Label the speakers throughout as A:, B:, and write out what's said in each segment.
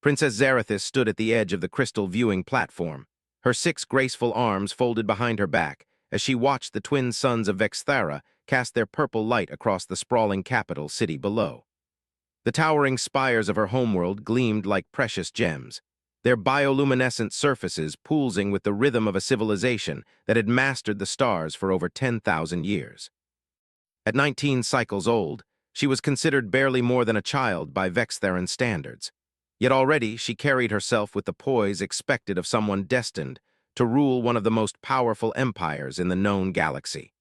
A: Princess Zarathis stood at the edge of the crystal viewing platform, her 6 graceful arms folded behind her back, as she watched the twin suns of Vexthara cast their purple light across the sprawling capital city below. The towering spires of her homeworld gleamed like precious gems, their bioluminescent surfaces pulsing with the rhythm of a civilization that had mastered the stars for over 10,000 years. At 19 cycles old, she was considered barely more than a child by Vextharan standards, yet already she carried herself with the poise expected of someone destined to rule one of the most powerful empires in the known galaxy.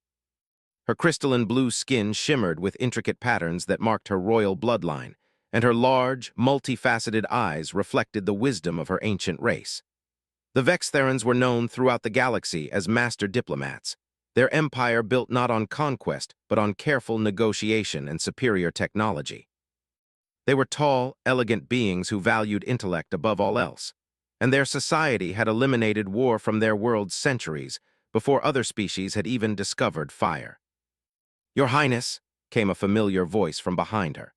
A: Her crystalline blue skin shimmered with intricate patterns that marked her royal bloodline, and her large, multifaceted eyes reflected the wisdom of her ancient race. The Vextharans were known throughout the galaxy as master diplomats, their empire built not on conquest but on careful negotiation and superior technology. They were tall, elegant beings who valued intellect above all else, and their society had eliminated war from their world centuries before other species had even discovered fire. "Your Highness," came a familiar voice from behind her.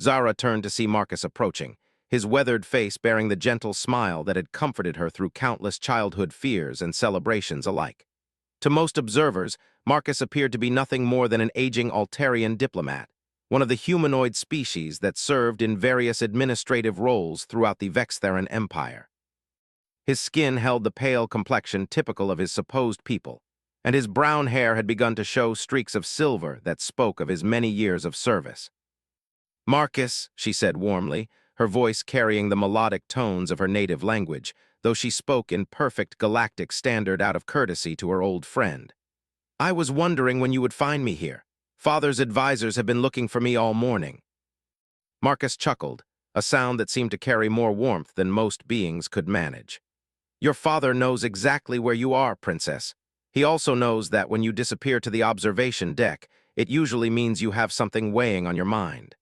A: Zara turned to see Marcus approaching, his weathered face bearing the gentle smile that had comforted her through countless childhood fears and celebrations alike. To most observers, Marcus appeared to be nothing more than an aging Altarian diplomat, one of the humanoid species that served in various administrative roles throughout the Vextharan Empire. His skin held the pale complexion typical of his supposed people, and his brown hair had begun to show streaks of silver that spoke of his many years of service. "Marcus," she said warmly, her voice carrying the melodic tones of her native language, though she spoke in perfect galactic standard out of courtesy to her old friend. "I was wondering when you would find me here. Father's advisors have been looking for me all morning." Marcus chuckled, a sound that seemed to carry more warmth than most beings could manage. "Your father knows exactly where you are, Princess. He also knows that when you disappear to the observation deck, it usually means you have something weighing on your mind."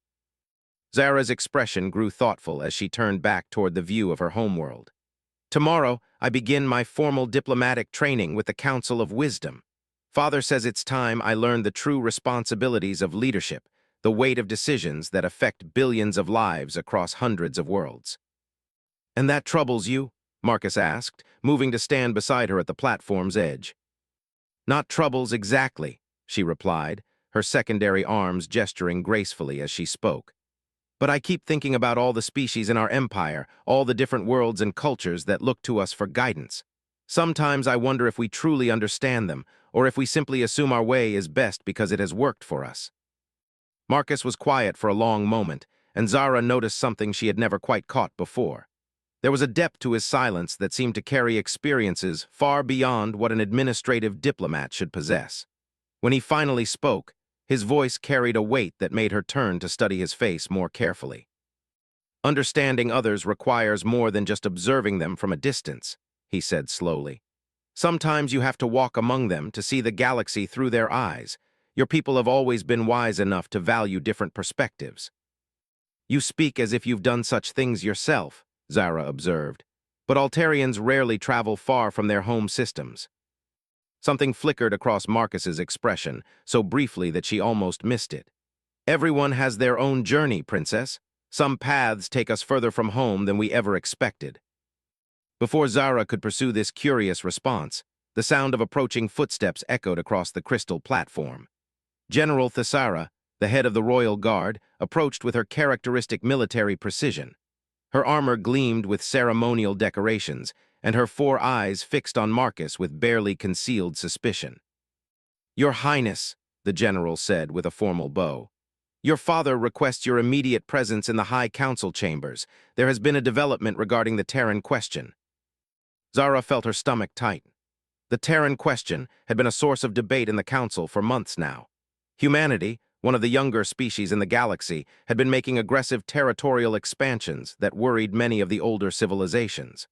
A: Zara's expression grew thoughtful as she turned back toward the view of her homeworld. "Tomorrow, I begin my formal diplomatic training with the Council of Wisdom. Father says it's time I learn the true responsibilities of leadership, the weight of decisions that affect billions of lives across hundreds of worlds." "And that troubles you?" Marcus asked, moving to stand beside her at the platform's edge. "Not troubles exactly," she replied, her secondary arms gesturing gracefully as she spoke. "But I keep thinking about all the species in our empire, all the different worlds and cultures that look to us for guidance. Sometimes I wonder if we truly understand them, or if we simply assume our way is best because it has worked for us." Marcus was quiet for a long moment, and Zara noticed something she had never quite caught before. There was a depth to his silence that seemed to carry experiences far beyond what an administrative diplomat should possess. When he finally spoke, his voice carried a weight that made her turn to study his face more carefully. "Understanding others requires more than just observing them from a distance," he said slowly. "Sometimes you have to walk among them to see the galaxy through their eyes. Your people have always been wise enough to value different perspectives." "You speak as if you've done such things yourself," Zara observed, "but Altarians rarely travel far from their home systems." Something flickered across Marcus's expression, so briefly that she almost missed it. "Everyone has their own journey, Princess. Some paths take us further from home than we ever expected." Before Zara could pursue this curious response, the sound of approaching footsteps echoed across the crystal platform. General Thesara, the head of the Royal Guard, approached with her characteristic military precision. Her armor gleamed with ceremonial decorations, and her 4 eyes fixed on Marcus with barely concealed suspicion. "Your Highness," the general said with a formal bow, "your father requests your immediate presence in the High Council chambers. There has been a development regarding the Terran question." Zara felt her stomach tighten. The Terran question had been a source of debate in the Council for months now. Humanity, one of the younger species in the galaxy, had been making aggressive territorial expansions that worried many of the older civilizations.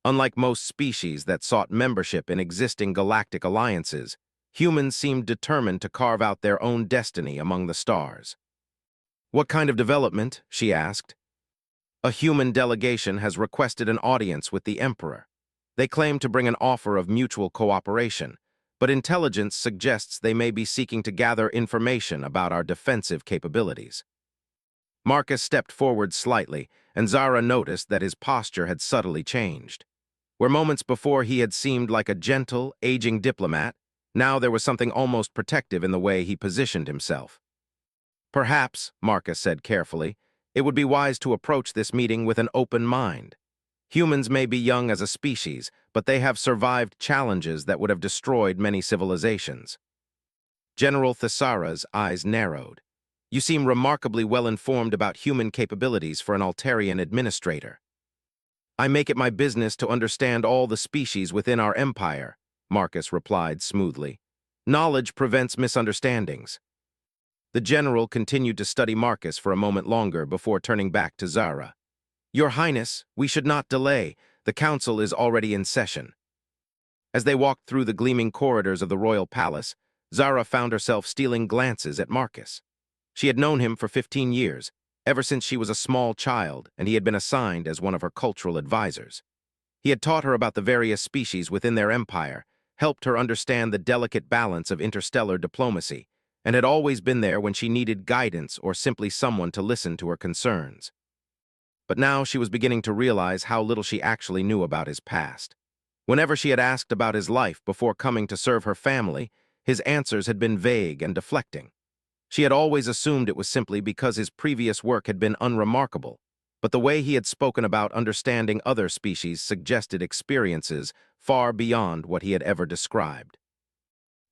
A: Unlike most species that sought membership in existing galactic alliances, humans seemed determined to carve out their own destiny among the stars. "What kind of development?" she asked. "A human delegation has requested an audience with the Emperor. They claim to bring an offer of mutual cooperation, but intelligence suggests they may be seeking to gather information about our defensive capabilities." Marcus stepped forward slightly, and Zara noticed that his posture had subtly changed. Where moments before he had seemed like a gentle, aging diplomat, now there was something almost protective in the way he positioned himself. Perhaps, Marcus said carefully, it would be wise to approach this meeting with an open mind. Humans may be young as a species, but they have survived challenges that would have destroyed many civilizations. General Thesara's eyes narrowed. You seem remarkably well-informed about human capabilities for an Altarian administrator. I make it my business to understand all the species within our empire, Marcus replied smoothly. Knowledge prevents misunderstandings. The general continued to study Marcus for a moment longer before turning back to Zara. Your Highness, we should not delay. The council is already in session. As they walked through the gleaming corridors of the royal palace, Zara found herself stealing glances at Marcus. She had known him for 15 years, ever since she was a small child, and he had been assigned as one of her cultural advisors. He had taught her about the various species within their empire, helped her understand the delicate balance of interstellar diplomacy, and had always been there when she needed guidance or simply someone to listen to her concerns. But now she was beginning to realize how little she actually knew about his past. Whenever she had asked about his life before coming to serve her family, his answers had been vague and deflecting. She had always assumed it was simply because his previous work had been unremarkable, but the way he had spoken about understanding other species suggested experiences far beyond what he had ever described.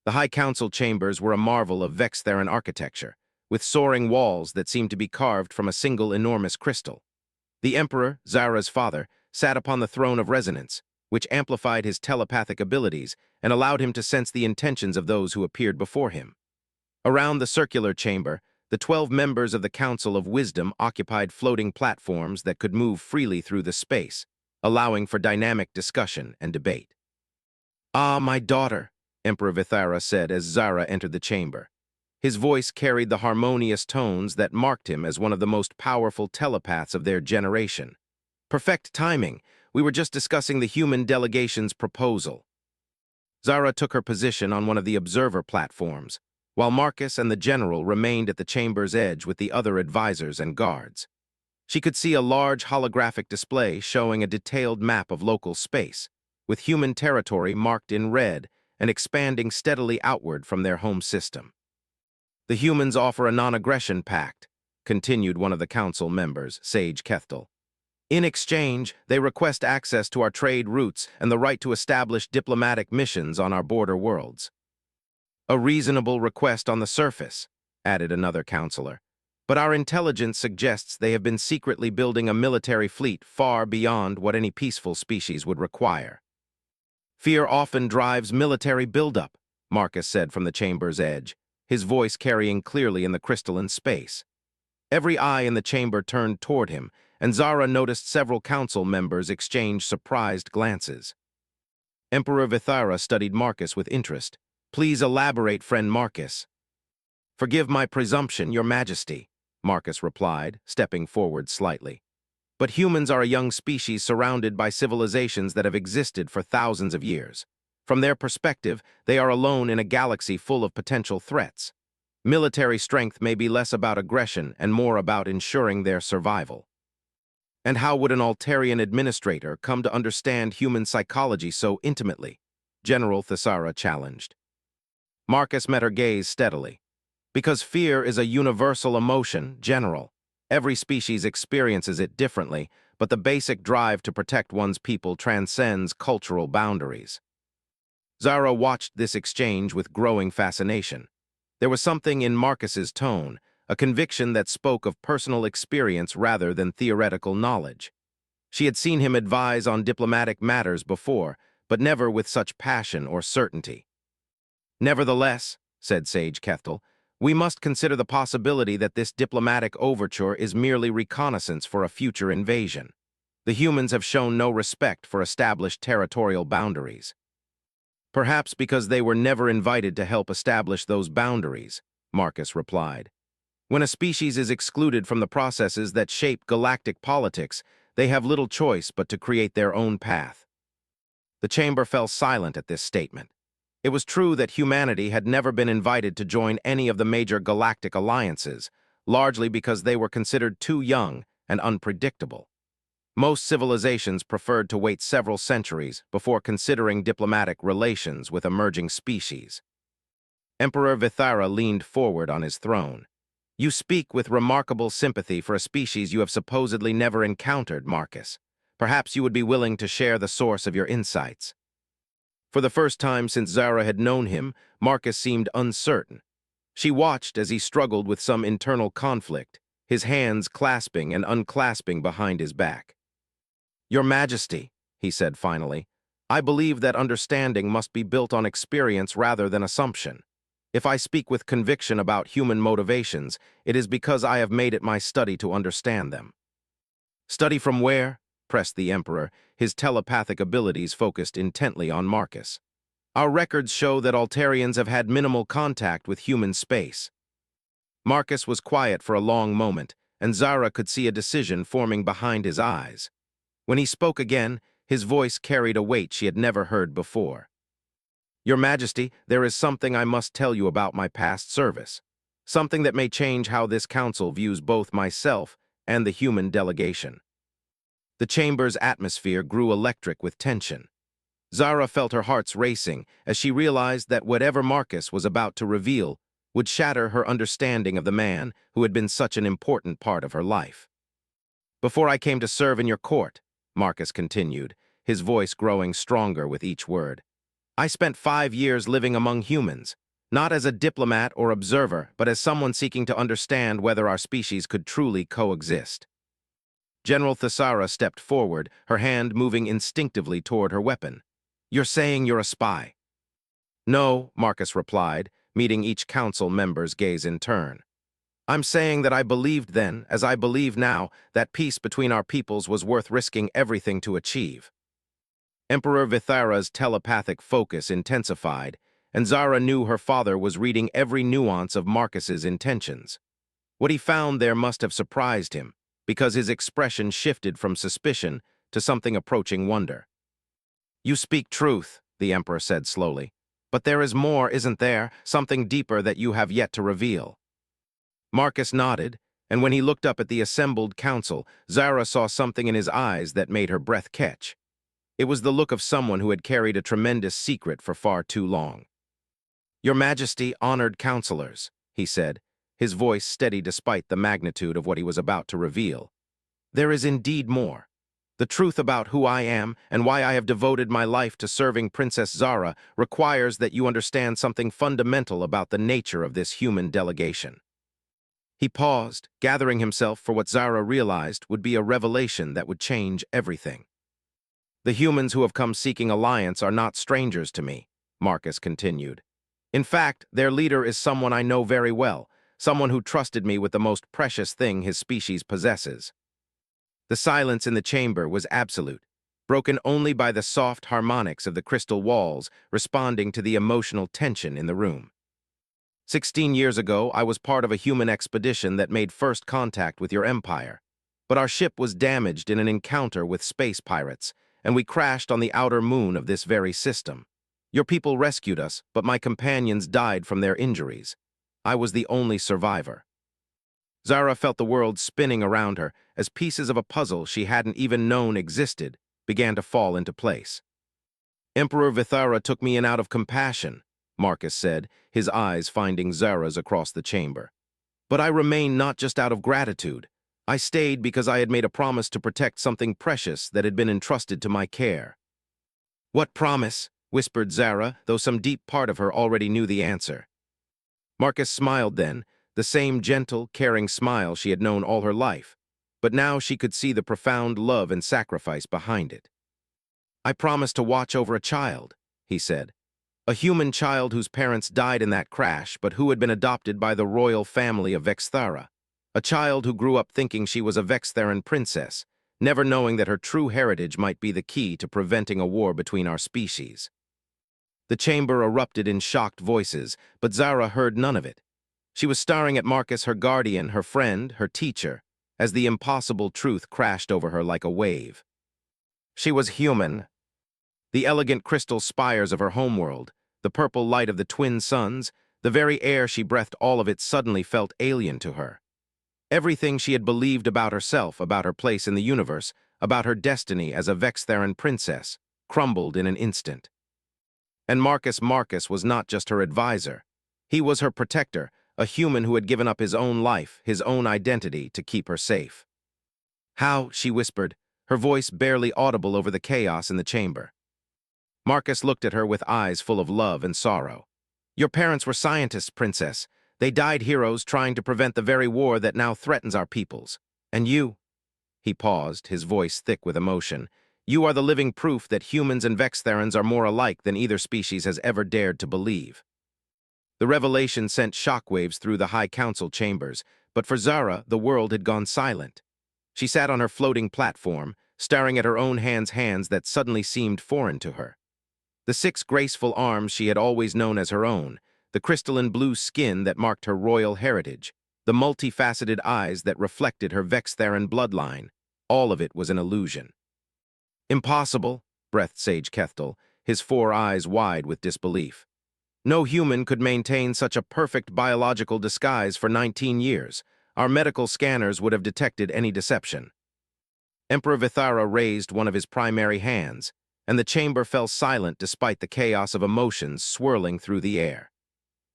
A: The High Council chambers were a marvel of Vextheran architecture, with soaring walls that seemed to be carved from a single enormous crystal. The Emperor, Zara's father, sat upon the throne of resonance, which amplified his telepathic abilities and allowed him to sense the intentions of those who appeared before him. Around the circular chamber, the 12 members of the Council of Wisdom occupied floating platforms that could move freely through the space, allowing for dynamic discussion and debate. "Ah, my daughter," Emperor Vithara said as Zara entered the chamber. His voice carried the harmonious tones that marked him as one of the most powerful telepaths of their generation. Perfect timing. We were just discussing the human delegation's proposal. Zara took her position on one of the observer platforms, while Marcus and the general remained at the chamber's edge with the other advisors and guards. She could see a large holographic display showing a detailed map of local space, with human territory marked in red and expanding steadily outward from their home system. The humans offer a non-aggression pact, continued one of the council members, Sage Kethtel. In exchange, they request access to our trade routes and the right to establish diplomatic missions on our border worlds. A reasonable request on the surface, added another counselor, but our intelligence suggests they have been secretly building a military fleet far beyond what any peaceful species would require. Fear often drives military buildup, Marcus said from the chamber's edge, his voice carrying clearly in the crystalline space. Every eye in the chamber turned toward him, and Zara noticed several council members exchange surprised glances. Emperor Vithara studied Marcus with interest. Please elaborate, friend Marcus. Forgive my presumption, your majesty, Marcus replied, stepping forward slightly. But humans are a young species surrounded by civilizations that have existed for thousands of years. From their perspective, they are alone in a galaxy full of potential threats. Military strength may be less about aggression and more about ensuring their survival. And how would an Altarian administrator come to understand human psychology so intimately? General Thesara challenged. Marcus met her gaze steadily. Because fear is a universal emotion, General. Every species experiences it differently, but the basic drive to protect one's people transcends cultural boundaries. Zara watched this exchange with growing fascination. There was something in Marcus's tone, a conviction that spoke of personal experience rather than theoretical knowledge. She had seen him advise on diplomatic matters before, but never with such passion or certainty. Nevertheless, said Sage Kethtel, we must consider the possibility that this diplomatic overture is merely reconnaissance for a future invasion. The humans have shown no respect for established territorial boundaries. Perhaps because they were never invited to help establish those boundaries, Marcus replied. When a species is excluded from the processes that shape galactic politics, they have little choice but to create their own path. The chamber fell silent at this statement. It was true that humanity had never been invited to join any of the major galactic alliances, largely because they were considered too young and unpredictable. Most civilizations preferred to wait several centuries before considering diplomatic relations with emerging species. Emperor Vithara leaned forward on his throne. You speak with remarkable sympathy for a species you have supposedly never encountered, Marcus. Perhaps you would be willing to share the source of your insights. For the first time since Zara had known him, Marcus seemed uncertain. She watched as he struggled with some internal conflict, his hands clasping and unclasping behind his back. Your Majesty, he said finally, I believe that understanding must be built on experience rather than assumption. If I speak with conviction about human motivations, it is because I have made it my study to understand them. Study from where? Pressed the Emperor, his telepathic abilities focused intently on Marcus. Our records show that Altarians have had minimal contact with human space. Marcus was quiet for a long moment, and Zara could see a decision forming behind his eyes. When he spoke again, his voice carried a weight she had never heard before. Your Majesty, there is something I must tell you about my past service. Something that may change how this council views both myself and the human delegation. The chamber's atmosphere grew electric with tension. Zara felt her heart's racing as she realized that whatever Marcus was about to reveal would shatter her understanding of the man who had been such an important part of her life. Before I came to serve in your court, Marcus continued, his voice growing stronger with each word, I spent 5 years living among humans, not as a diplomat or observer, but as someone seeking to understand whether our species could truly coexist. General Thesara stepped forward, her hand moving instinctively toward her weapon. You're saying you're a spy? No, Marcus replied, meeting each council member's gaze in turn. I'm saying that I believed then, as I believe now, that peace between our peoples was worth risking everything to achieve. Emperor Vithara's telepathic focus intensified, and Zara knew her father was reading every nuance of Marcus's intentions. What he found there must have surprised him, because his expression shifted from suspicion to something approaching wonder. You speak truth, the Emperor said slowly, but there is more, isn't there, something deeper that you have yet to reveal. Marcus nodded, and when he looked up at the assembled council, Zara saw something in his eyes that made her breath catch. It was the look of someone who had carried a tremendous secret for far too long. Your Majesty, honored counselors, he said, his voice steady despite the magnitude of what he was about to reveal. There is indeed more. The truth about who I am and why I have devoted my life to serving Princess Zara requires that you understand something fundamental about the nature of this human delegation. He paused, gathering himself for what Zara realized would be a revelation that would change everything. The humans who have come seeking alliance are not strangers to me, Marcus continued. In fact, their leader is someone I know very well, someone who trusted me with the most precious thing his species possesses. The silence in the chamber was absolute, broken only by the soft harmonics of the crystal walls responding to the emotional tension in the room. 16 years ago, I was part of a human expedition that made first contact with your empire, but our ship was damaged in an encounter with space pirates, and we crashed on the outer moon of this very system. Your people rescued us, but my companions died from their injuries. I was the only survivor. Zara felt the world spinning around her as pieces of a puzzle she hadn't even known existed began to fall into place. Emperor Vithara took me in out of compassion, Marcus said, his eyes finding Zara's across the chamber. But I remained not just out of gratitude. I stayed because I had made a promise to protect something precious that had been entrusted to my care. What promise? Whispered Zara, though some deep part of her already knew the answer. Marcus smiled then, the same gentle, caring smile she had known all her life, but now she could see the profound love and sacrifice behind it. I promised to watch over a child, he said. A human child whose parents died in that crash, but who had been adopted by the royal family of Vexthara. A child who grew up thinking she was a Vextharan princess, never knowing that her true heritage might be the key to preventing a war between our species. The chamber erupted in shocked voices, but Zara heard none of it. She was staring at Marcus, her guardian, her friend, her teacher, as the impossible truth crashed over her like a wave. She was human. The elegant crystal spires of her homeworld, the purple light of the twin suns, the very air she breathed, all of it suddenly felt alien to her. Everything she had believed about herself, about her place in the universe, about her destiny as a Vextheran princess, crumbled in an instant. And Marcus was not just her advisor. He was her protector, a human who had given up his own life, his own identity, to keep her safe. "How?" she whispered, her voice barely audible over the chaos in the chamber. Marcus looked at her with eyes full of love and sorrow. "Your parents were scientists, princess. They died heroes trying to prevent the very war that now threatens our peoples. And you—" He paused, his voice thick with emotion. "You are the living proof that humans and Vextherans are more alike than either species has ever dared to believe." The revelation sent shockwaves through the High Council chambers, but for Zara, the world had gone silent. She sat on her floating platform, staring at her own hands that suddenly seemed foreign to her. The 6 graceful arms she had always known as her own, the crystalline blue skin that marked her royal heritage, the multifaceted eyes that reflected her Vextheran bloodline, all of it was an illusion. "Impossible," breathed Sage Kethtel, his 4 eyes wide with disbelief. "No human could maintain such a perfect biological disguise for 19 years. Our medical scanners would have detected any deception." Emperor Vithara raised one of his primary hands, and the chamber fell silent despite the chaos of emotions swirling through the air.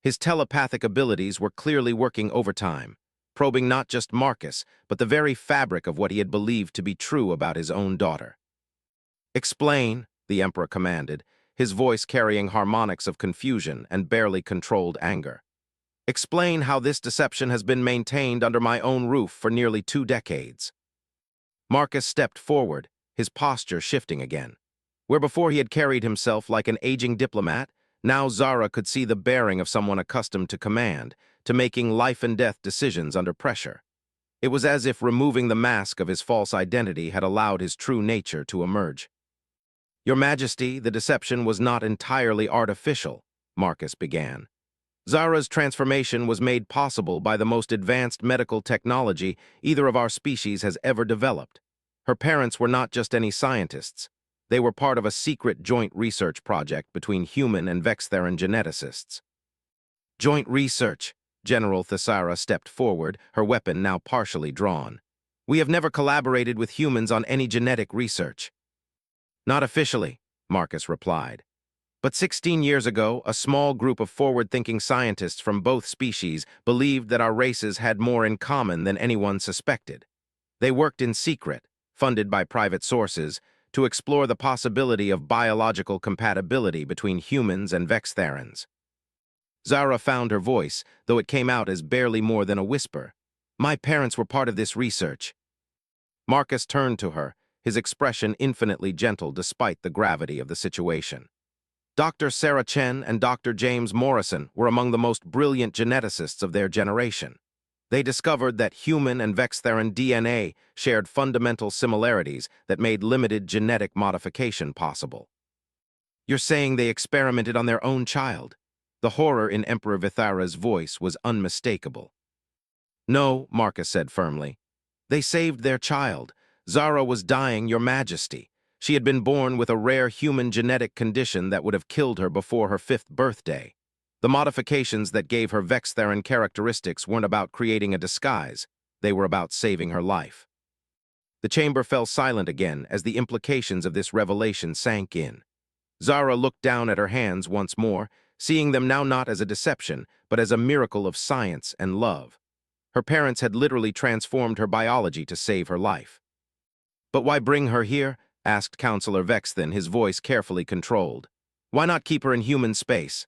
A: His telepathic abilities were clearly working overtime, probing not just Marcus, but the very fabric of what he had believed to be true about his own daughter. "Explain," the Emperor commanded, his voice carrying harmonics of confusion and barely controlled anger. "Explain how this deception has been maintained under my own roof for nearly 2 decades." Marcus stepped forward, his posture shifting again. Where before he had carried himself like an aging diplomat, now Zara could see the bearing of someone accustomed to command, to making life-and-death decisions under pressure. It was as if removing the mask of his false identity had allowed his true nature to emerge. "Your Majesty, the deception was not entirely artificial," Marcus began. "Zara's transformation was made possible by the most advanced medical technology either of our species has ever developed. Her parents were not just any scientists. They were part of a secret joint research project between human and Vextheran geneticists." "Joint research?" General Thesara stepped forward, her weapon now partially drawn. "We have never collaborated with humans on any genetic research." "Not officially," Marcus replied. "But 16 years ago, a small group of forward-thinking scientists from both species believed that our races had more in common than anyone suspected. They worked in secret, funded by private sources, to explore the possibility of biological compatibility between humans and Vextherans." Zara found her voice, though it came out as barely more than a whisper. "My parents were part of this research." Marcus turned to her, his expression infinitely gentle despite the gravity of the situation. "Dr. Sarah Chen and Dr. James Morrison were among the most brilliant geneticists of their generation. They discovered that human and Vextheran DNA shared fundamental similarities that made limited genetic modification possible." "You're saying they experimented on their own child?" The horror in Emperor Vithara's voice was unmistakable. "No," Marcus said firmly. "They saved their child. Zara was dying, Your Majesty. She had been born with a rare human genetic condition that would have killed her before her 5th birthday. The modifications that gave her Vextheran characteristics weren't about creating a disguise. They were about saving her life." The chamber fell silent again as the implications of this revelation sank in. Zara looked down at her hands once more, seeing them now not as a deception, but as a miracle of science and love. Her parents had literally transformed her biology to save her life. "But why bring her here?" asked Counselor Vexthen, his voice carefully controlled. "Why not keep her in human space?"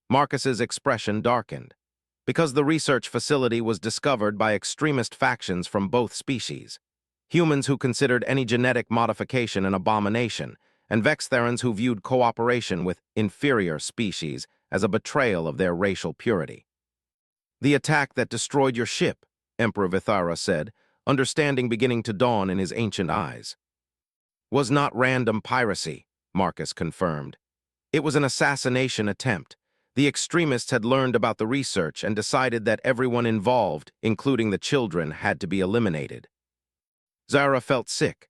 A: Marcus's expression darkened. "Because the research facility was discovered by extremist factions from both species. Humans who considered any genetic modification an abomination, and Vextherans who viewed cooperation with inferior species as a betrayal of their racial purity." "The attack that destroyed your ship," Emperor Vithara said, understanding beginning to dawn in his ancient eyes. "Was not random piracy," Marcus confirmed. "It was an assassination attempt. The extremists had learned about the research and decided that everyone involved, including the children, had to be eliminated." Zara felt sick.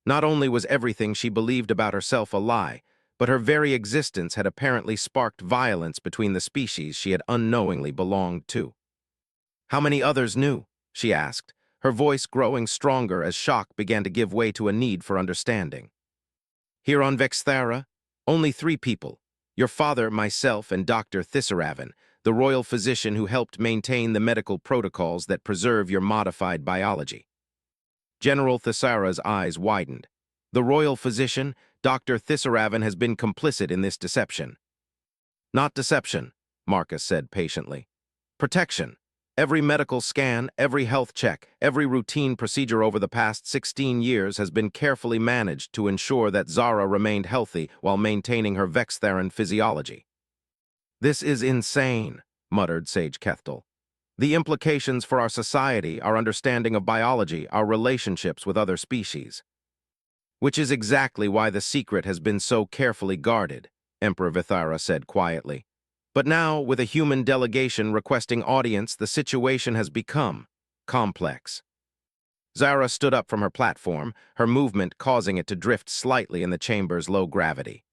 A: Not only was everything she believed about herself a lie, but her very existence had apparently sparked violence between the species she had unknowingly belonged to. "How many others knew?" she asked, her voice growing stronger as shock began to give way to a need for understanding. Here on Vexthara, only 3 people, your father, myself, and Dr. Thisaravan, the royal physician who helped maintain the medical protocols that preserve your modified biology. General Thisara's eyes widened. The royal physician, Dr. Thisaravan, has been complicit in this deception. Not deception, Marcus said patiently. Protection. Every medical scan, every health check, every routine procedure over the past 16 years has been carefully managed to ensure that Zara remained healthy while maintaining her Vextharan physiology. This is insane, muttered Sage Kethtel. The implications for our society, our understanding of biology, our relationships with other species. Which is exactly why the secret has been so carefully guarded, Emperor Vithara said quietly. But now, with a human delegation requesting audience, the situation has become complex. Zara stood up from her platform, her movement causing it to drift slightly in the chamber's low gravity.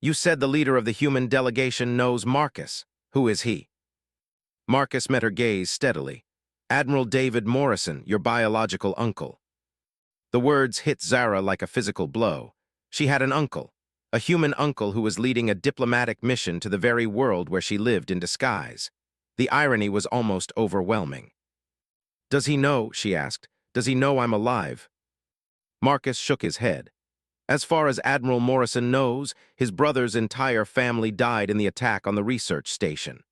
A: You said the leader of the human delegation knows Marcus. Who is he? Marcus met her gaze steadily. Admiral David Morrison, your biological uncle. The words hit Zara like a physical blow. She had an uncle. A human uncle who was leading a diplomatic mission to the very world where she lived in disguise. The irony was almost overwhelming. Does he know, she asked, does he know I'm alive? Marcus shook his head. As far as Admiral Morrison knows, his brother's entire family died in the attack on the research station.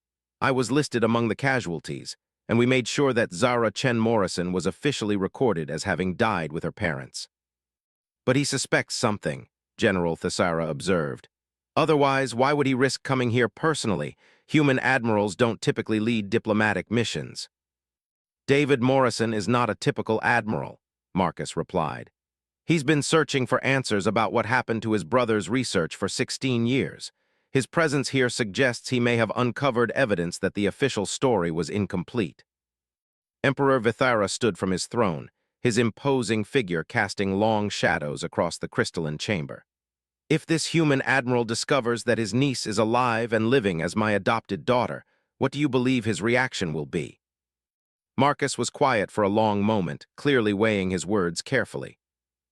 A: I was listed among the casualties, and we made sure that Zara Chen Morrison was officially recorded as having died with her parents. But he suspects something, General Thisara observed. Otherwise, why would he risk coming here personally? Human admirals don't typically lead diplomatic missions. David Morrison is not a typical admiral, Marcus replied. He's been searching for answers about what happened to his brother's research for 16 years. His presence here suggests he may have uncovered evidence that the official story was incomplete. Emperor Vithara stood from his throne, his imposing figure casting long shadows across the crystalline chamber. If this human admiral discovers that his niece is alive and living as my adopted daughter, what do you believe his reaction will be? Marcus was quiet for a long moment, clearly weighing his words carefully.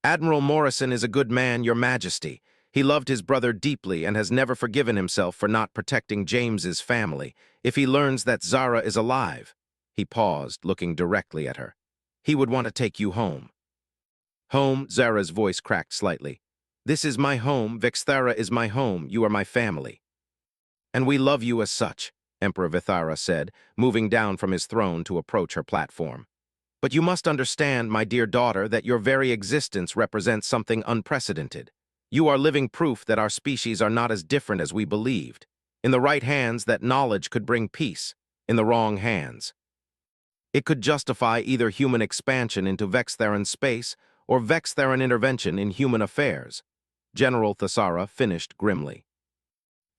A: Admiral Morrison is a good man, Your Majesty. He loved his brother deeply and has never forgiven himself for not protecting James's family. If he learns that Zara is alive, he paused, looking directly at her. He would want to take you home. Home, Zara's voice cracked slightly. This is my home, Vexthara is my home, you are my family. And we love you as such, Emperor Vithara said, moving down from his throne to approach her platform. But you must understand, my dear daughter, that your very existence represents something unprecedented. You are living proof that our species are not as different as we believed. In the right hands, that knowledge could bring peace. In the wrong hands, it could justify either human expansion into Vextharan space or Vextharan intervention in human affairs. General Thisara finished grimly.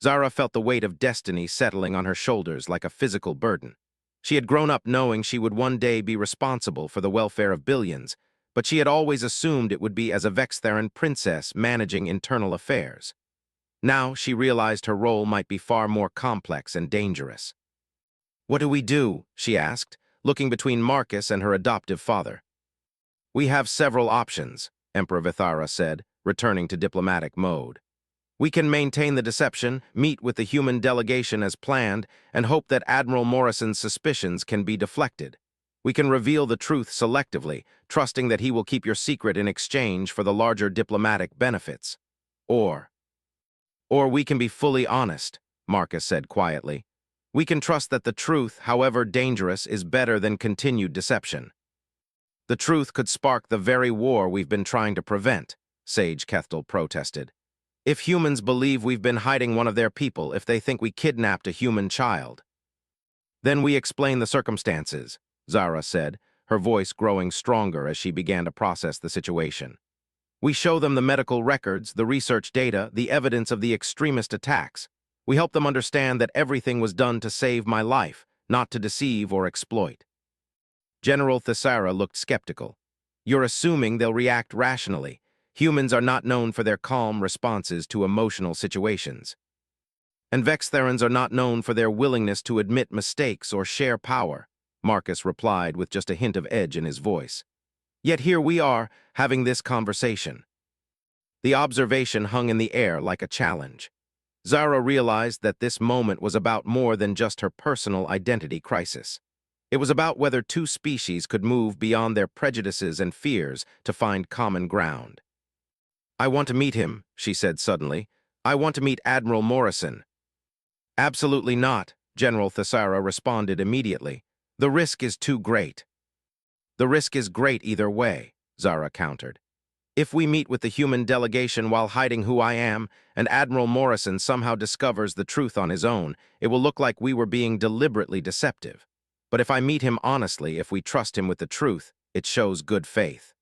A: Zara felt the weight of destiny settling on her shoulders like a physical burden. She had grown up knowing she would one day be responsible for the welfare of billions, but she had always assumed it would be as a Vextharan princess managing internal affairs. Now she realized her role might be far more complex and dangerous. What do we do? She asked, looking between Marcus and her adoptive father. We have several options, Emperor Vithara said, returning to diplomatic mode. We can maintain the deception, meet with the human delegation as planned, and hope that Admiral Morrison's suspicions can be deflected. We can reveal the truth selectively, trusting that he will keep your secret in exchange for the larger diplomatic benefits. Or we can be fully honest, Marcus said quietly. We can trust that the truth, however dangerous, is better than continued deception. The truth could spark the very war we've been trying to prevent, Sage Kethtel protested. If humans believe we've been hiding one of their people, if they think we kidnapped a human child. Then we explain the circumstances, Zara said, her voice growing stronger as she began to process the situation. We show them the medical records, the research data, the evidence of the extremist attacks. We help them understand that everything was done to save my life, not to deceive or exploit. General Thisara looked skeptical. You're assuming they'll react rationally. Humans are not known for their calm responses to emotional situations. And Vextharans are not known for their willingness to admit mistakes or share power, Marcus replied with just a hint of edge in his voice. Yet here we are, having this conversation. The observation hung in the air like a challenge. Zara realized that this moment was about more than just her personal identity crisis. It was about whether two species could move beyond their prejudices and fears to find common ground. "I want to meet him," she said suddenly. "I want to meet Admiral Morrison." "Absolutely not," General Thassara responded immediately. "The risk is too great." "The risk is great either way," Zara countered. "If we meet with the human delegation while hiding who I am, and Admiral Morrison somehow discovers the truth on his own, it will look like we were being deliberately deceptive. But if I meet him honestly, if we trust him with the truth, it shows good faith."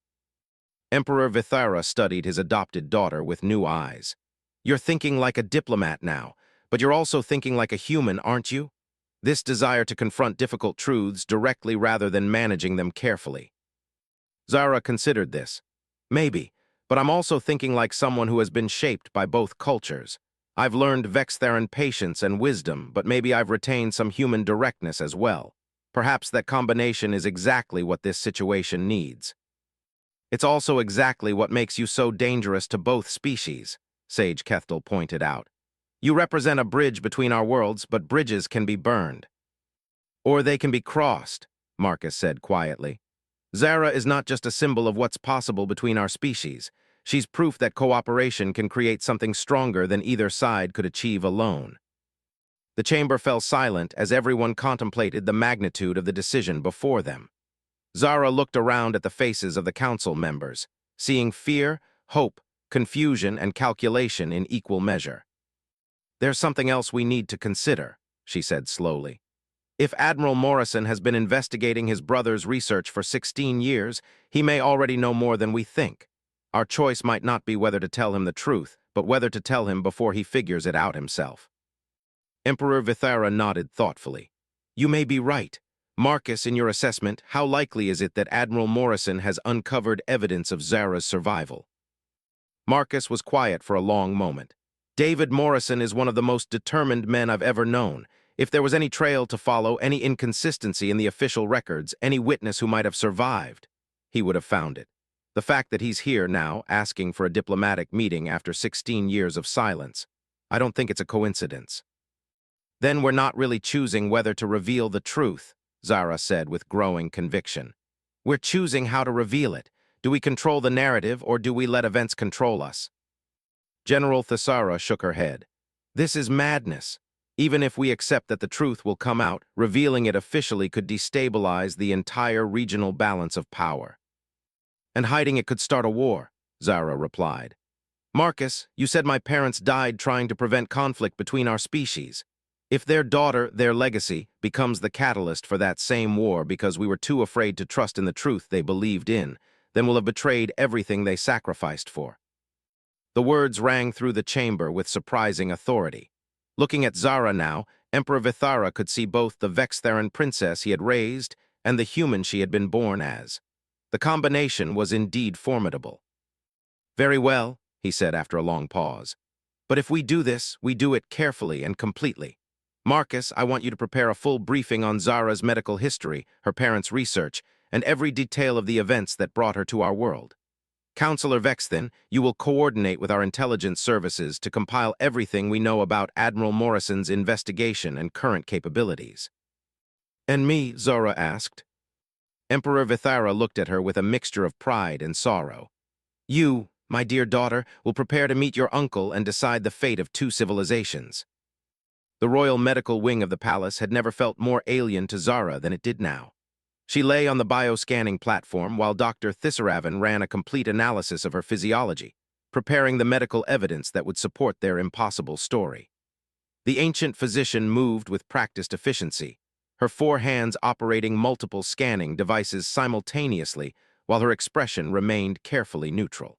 A: Emperor Vithara studied his adopted daughter with new eyes. "You're thinking like a diplomat now, but you're also thinking like a human, aren't you? This desire to confront difficult truths directly rather than managing them carefully." Zara considered this. "Maybe, but I'm also thinking like someone who has been shaped by both cultures. I've learned Vextheran patience and wisdom, but maybe I've retained some human directness as well. Perhaps that combination is exactly what this situation needs." "It's also exactly what makes you so dangerous to both species," Sage Kethel pointed out. "You represent a bridge between our worlds, but bridges can be burned." "Or they can be crossed," Marcus said quietly. "Zara is not just a symbol of what's possible between our species. She's proof that cooperation can create something stronger than either side could achieve alone." The chamber fell silent as everyone contemplated the magnitude of the decision before them. Zara looked around at the faces of the council members, seeing fear, hope, confusion, and calculation in equal measure. "There's something else we need to consider," she said slowly. "If Admiral Morrison has been investigating his brother's research for 16 years, he may already know more than we think. Our choice might not be whether to tell him the truth, but whether to tell him before he figures it out himself." Emperor Vithara nodded thoughtfully. "You may be right. Marcus, in your assessment, how likely is it that Admiral Morrison has uncovered evidence of Zara's survival?" Marcus was quiet for a long moment. "David Morrison is one of the most determined men I've ever known. If there was any trail to follow, any inconsistency in the official records, any witness who might have survived, he would have found it. The fact that he's here now, asking for a diplomatic meeting after 16 years of silence, I don't think it's a coincidence." "Then we're not really choosing whether to reveal the truth," Zara said with growing conviction. "We're choosing how to reveal it. Do we control the narrative, or do we let events control us?" General Thassara shook her head. "This is madness. Even if we accept that the truth will come out, revealing it officially could destabilize the entire regional balance of power. And hiding it could start a war," Zara replied. "Marcus, you said my parents died trying to prevent conflict between our species. If their daughter, their legacy, becomes the catalyst for that same war because we were too afraid to trust in the truth they believed in, then we'll have betrayed everything they sacrificed for." The words rang through the chamber with surprising authority. Looking at Zara now, Emperor Vithara could see both the Vextheran princess he had raised and the human she had been born as. The combination was indeed formidable. "Very well," he said after a long pause. "But if we do this, we do it carefully and completely. Marcus, I want you to prepare a full briefing on Zara's medical history, her parents' research, and every detail of the events that brought her to our world. Counselor Vexthin, you will coordinate with our intelligence services to compile everything we know about Admiral Morrison's investigation and current capabilities." "And me?" Zara asked. Emperor Vithara looked at her with a mixture of pride and sorrow. "You, my dear daughter, will prepare to meet your uncle and decide the fate of two civilizations." The royal medical wing of the palace had never felt more alien to Zara than it did now. She lay on the bioscanning platform while Dr. Thissaravan ran a complete analysis of her physiology, preparing the medical evidence that would support their impossible story. The ancient physician moved with practiced efficiency, her four hands operating multiple scanning devices simultaneously while her expression remained carefully neutral.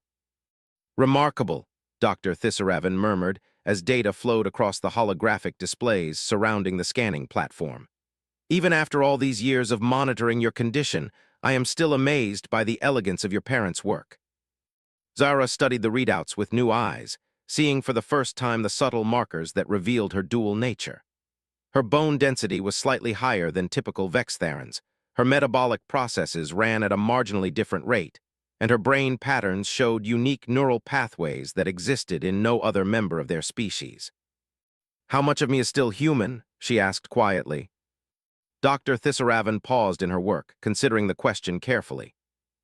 A: "Remarkable," Dr. Thissaravan murmured as data flowed across the holographic displays surrounding the scanning platform. "Even after all these years of monitoring your condition, I am still amazed by the elegance of your parents' work." Zara studied the readouts with new eyes, seeing for the first time the subtle markers that revealed her dual nature. Her bone density was slightly higher than typical Vextherans, Her metabolic processes ran at a marginally different rate, and her brain patterns showed unique neural pathways that existed in no other member of their species. "How much of me is still human?" she asked quietly. Dr. Thisaravan paused in her work, considering the question carefully.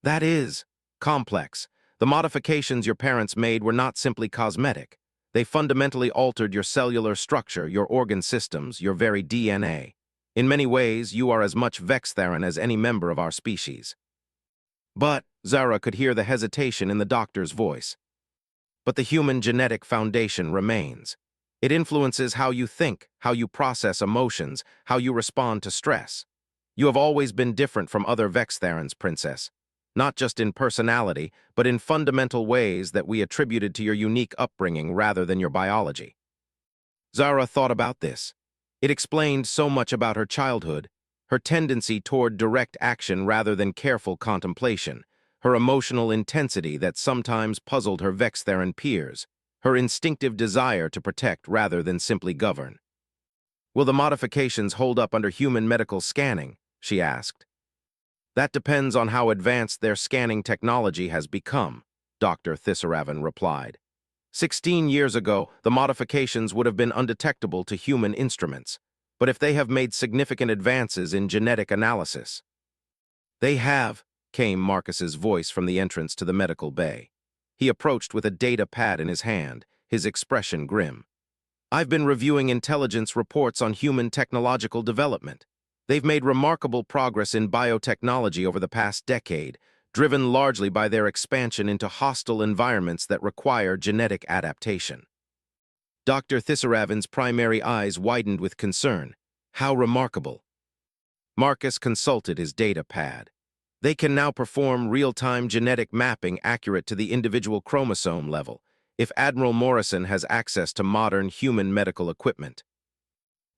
A: "That is complex. The modifications your parents made were not simply cosmetic. They fundamentally altered your cellular structure, your organ systems, your very DNA. In many ways, you are as much Vextheran as any member of our species." But Zara could hear the hesitation in the doctor's voice. "But the human genetic foundation remains. It influences how you think, how you process emotions, how you respond to stress. You have always been different from other Vextherans, Princess. Not just in personality, but in fundamental ways that we attributed to your unique upbringing rather than your biology." Zara thought about this. It explained so much about her childhood, her tendency toward direct action rather than careful contemplation, her emotional intensity that sometimes puzzled her Vextheran peers, her instinctive desire to protect rather than simply govern. "Will the modifications hold up under human medical scanning?" she asked. "That depends on how advanced their scanning technology has become," Dr. Thisaravan replied. 16 years ago, the modifications would have been undetectable to human instruments, but if they have made significant advances in genetic analysis. "They have," came Marcus's voice from the entrance to the medical bay. He approached with a data pad in his hand, his expression grim. "I've been reviewing intelligence reports on human technological development. They've made remarkable progress in biotechnology over the past decade, driven largely by their expansion into hostile environments that require genetic adaptation." Dr. Thisaravan's primary eyes widened with concern. "How remarkable." Marcus consulted his data pad. "They can now perform real-time genetic mapping accurate to the individual chromosome level, if Admiral Morrison has access to modern human medical equipment.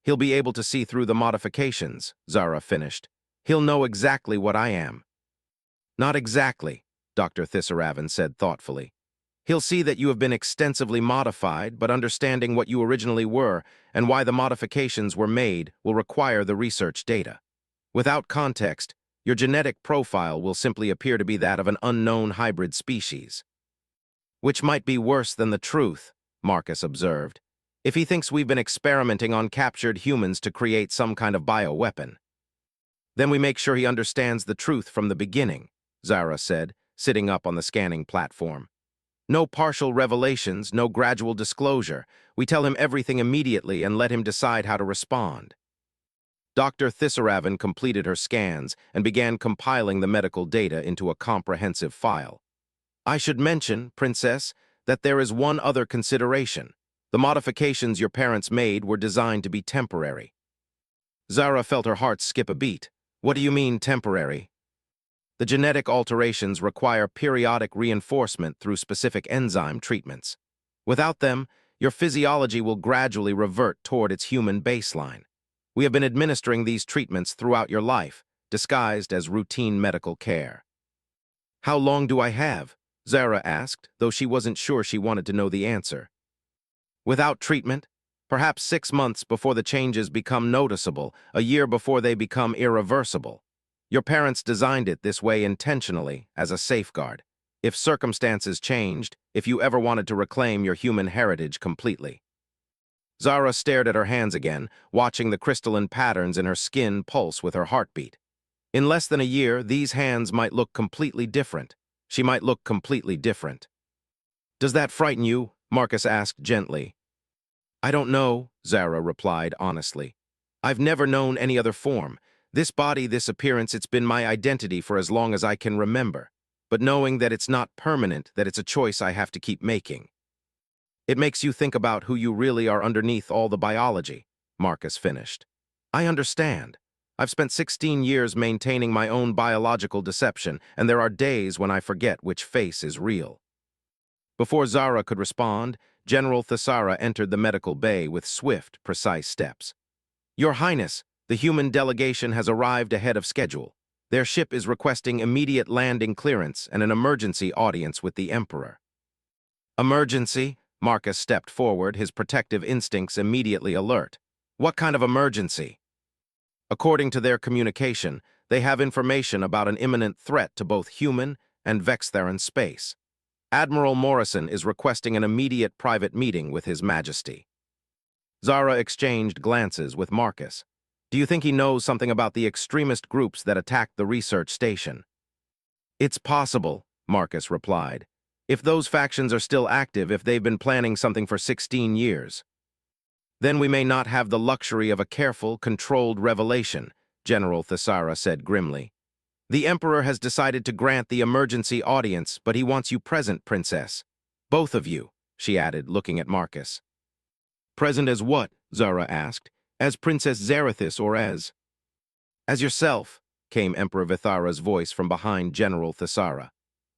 A: He'll be able to see through the modifications," Zara finished. "He'll know exactly what I am." "Not exactly," Dr. Thisaravan said thoughtfully. "He'll see that you have been extensively modified, but understanding what you originally were and why the modifications were made will require the research data. Without context, your genetic profile will simply appear to be that of an unknown hybrid species." "Which might be worse than the truth," Marcus observed, "if he thinks we've been experimenting on captured humans to create some kind of bioweapon." "Then we make sure he understands the truth from the beginning," Zara said, sitting up on the scanning platform. "No partial revelations, no gradual disclosure. We tell him everything immediately and let him decide how to respond." Dr. Thisaravan completed her scans and began compiling the medical data into a comprehensive file. "I should mention, Princess, that there is one other consideration. The modifications your parents made were designed to be temporary." Zara felt her heart skip a beat. "What do you mean, temporary?" "The genetic alterations require periodic reinforcement through specific enzyme treatments. Without them, your physiology will gradually revert toward its human baseline. We have been administering these treatments throughout your life, disguised as routine medical care." "How long do I have?" Zara asked, though she wasn't sure she wanted to know the answer. "Without treatment, perhaps 6 months before the changes become noticeable, a year before they become irreversible. Your parents designed it this way intentionally, as a safeguard. If circumstances changed, if you ever wanted to reclaim your human heritage completely." Zara stared at her hands again, watching the crystalline patterns in her skin pulse with her heartbeat. In less than a year, these hands might look completely different. She might look completely different. "Does that frighten you?" Marcus asked gently. "I don't know," Zara replied honestly. "I've never known any other form. This body, this appearance, it's been my identity for as long as I can remember. But knowing that it's not permanent, that it's a choice I have to keep making." "It makes you think about who you really are underneath all the biology," Marcus finished. "I understand. I've spent 16 years maintaining my own biological deception, and there are days when I forget which face is real." Before Zara could respond, General Thisara entered the medical bay with swift, precise steps. "Your Highness, the human delegation has arrived ahead of schedule. Their ship is requesting immediate landing clearance and an emergency audience with the Emperor." "Emergency?" Marcus stepped forward, his protective instincts immediately alert. "What kind of emergency?" "According to their communication, They have information about an imminent threat to both human and Vextheran space. Admiral Morrison is requesting an immediate private meeting with His Majesty. Zara exchanged glances with Marcus. Do you think he knows something about the extremist groups that attacked the research station? It's possible, Marcus replied. If those factions are still active, if they've been planning something for 16 years. Then we may not have the luxury of a careful, controlled revelation, General Thesara said grimly. The Emperor has decided to grant the emergency audience, but he wants you present, Princess. Both of you, she added, looking at Marcus. Present as what? Zara asked. As Princess Zarathis or as? As yourself, came Emperor Vithara's voice from behind General Thesara.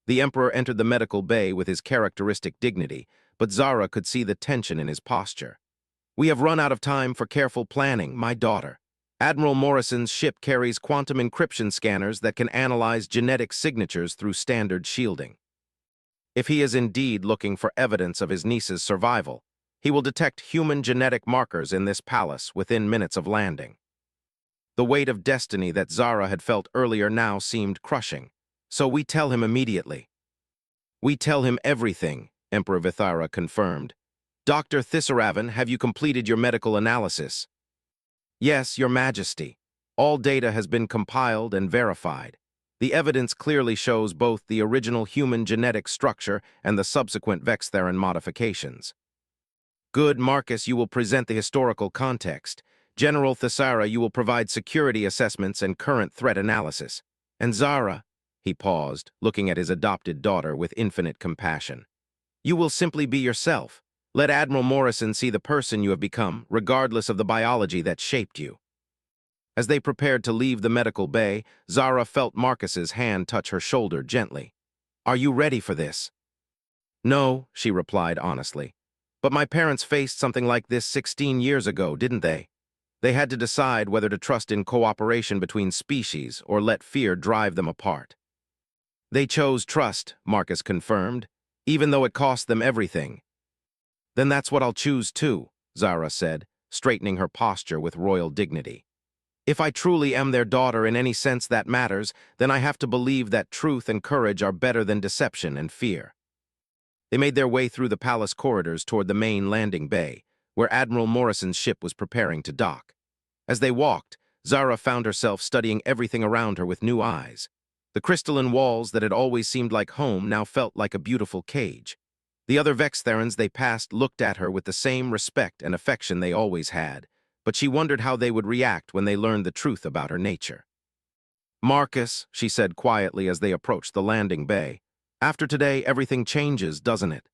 A: The Emperor entered the medical bay with his characteristic dignity, but Zara could see the tension in his posture. We have run out of time for careful planning, my daughter. Admiral Morrison's ship carries quantum encryption scanners that can analyze genetic signatures through standard shielding. If he is indeed looking for evidence of his niece's survival, he will detect human genetic markers in this palace within minutes of landing. The weight of destiny that Zara had felt earlier now seemed crushing, so we tell him immediately. We tell him everything, Emperor Vithara confirmed. Dr. Thisaravan, have you completed your medical analysis? Yes, Your Majesty. All data has been compiled and verified. The evidence clearly shows both the original human genetic structure and the subsequent Vextheran modifications. Good, Marcus, you will present the historical context. General Thesara, you will provide security assessments and current threat analysis. And Zara, he paused, looking at his adopted daughter with infinite compassion. You will simply be yourself. Let Admiral Morrison see the person you have become, regardless of the biology that shaped you. As they prepared to leave the medical bay, Zara felt Marcus's hand touch her shoulder gently. Are you ready for this? No, she replied honestly. But my parents faced something like this 16 years ago, didn't they? They had to decide whether to trust in cooperation between species or let fear drive them apart. They chose trust, Marcus confirmed, even though it cost them everything. Then that's what I'll choose too, Zara said, straightening her posture with royal dignity. If I truly am their daughter in any sense that matters, then I have to believe that truth and courage are better than deception and fear. They made their way through the palace corridors toward the main landing bay, where Admiral Morrison's ship was preparing to dock. As they walked, Zara found herself studying everything around her with new eyes. The crystalline walls that had always seemed like home now felt like a beautiful cage. The other Vextherans they passed looked at her with the same respect and affection they always had, but she wondered how they would react when they learned the truth about her nature. Marcus, she said quietly as they approached the landing bay, after today everything changes, doesn't it?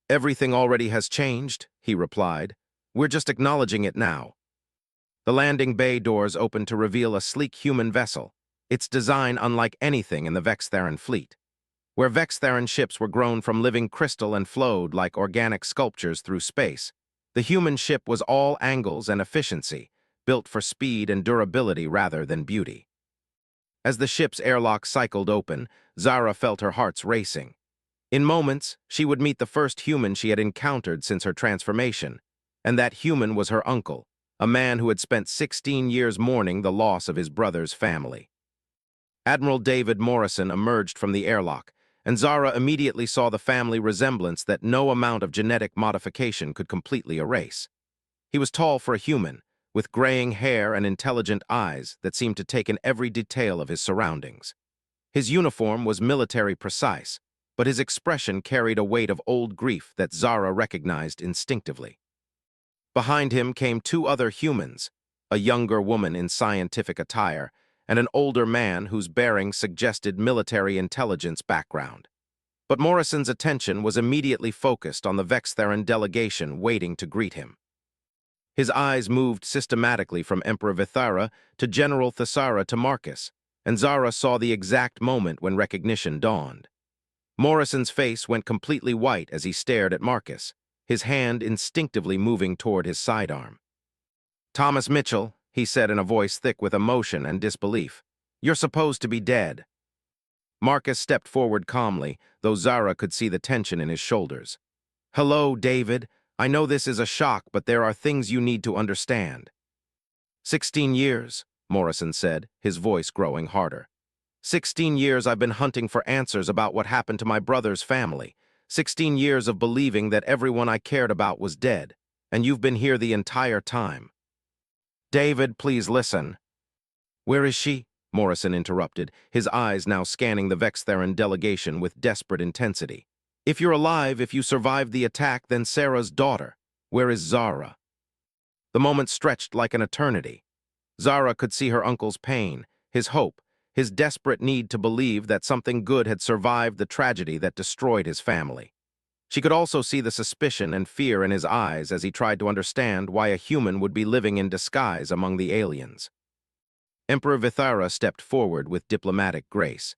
A: Everything already has changed, he replied. We're just acknowledging it now. The landing bay doors opened to reveal a sleek human vessel, its design unlike anything in the Vextheran fleet. Where Vextheran ships were grown from living crystal and flowed like organic sculptures through space, the human ship was all angles and efficiency, built for speed and durability rather than beauty. As the ship's airlock cycled open, Zara felt her heart's racing. In moments, she would meet the first human she had encountered since her transformation, and that human was her uncle, a man who had spent 16 years mourning the loss of his brother's family. Admiral David Morrison emerged from the airlock, and Zara immediately saw the family resemblance that no amount of genetic modification could completely erase. He was tall for a human, with graying hair and intelligent eyes that seemed to take in every detail of his surroundings. His uniform was military precise, but his expression carried a weight of old grief that Zara recognized instinctively. Behind him came two other humans, a younger woman in scientific attire, and an older man whose bearing suggested military intelligence background. But Morrison's attention was immediately focused on the Vextheran delegation waiting to greet him. His eyes moved systematically from Emperor Vithara to General Thesara to Marcus, and Zara saw the exact moment when recognition dawned. Morrison's face went completely white as he stared at Marcus, his hand instinctively moving toward his sidearm. Thomas Mitchell, he said in a voice thick with emotion and disbelief, you're supposed to be dead. Marcus stepped forward calmly, though Zara could see the tension in his shoulders. Hello, David. I know this is a shock, but there are things you need to understand. 16 years, Morrison said, his voice growing harder. 16 years I've been hunting for answers about what happened to my brother's family. 16 years of believing that everyone I cared about was dead, and you've been here the entire time. David, please listen. Where is she? Morrison interrupted, his eyes now scanning the Vextheran delegation with desperate intensity. If you're alive, if you survived the attack, then Sarah's daughter. Where is Zara? The moment stretched like an eternity. Zara could see her uncle's pain, his hope, his desperate need to believe that something good had survived the tragedy that destroyed his family. She could also see the suspicion and fear in his eyes as he tried to understand why a human would be living in disguise among the aliens. Emperor Vithara stepped forward with diplomatic grace.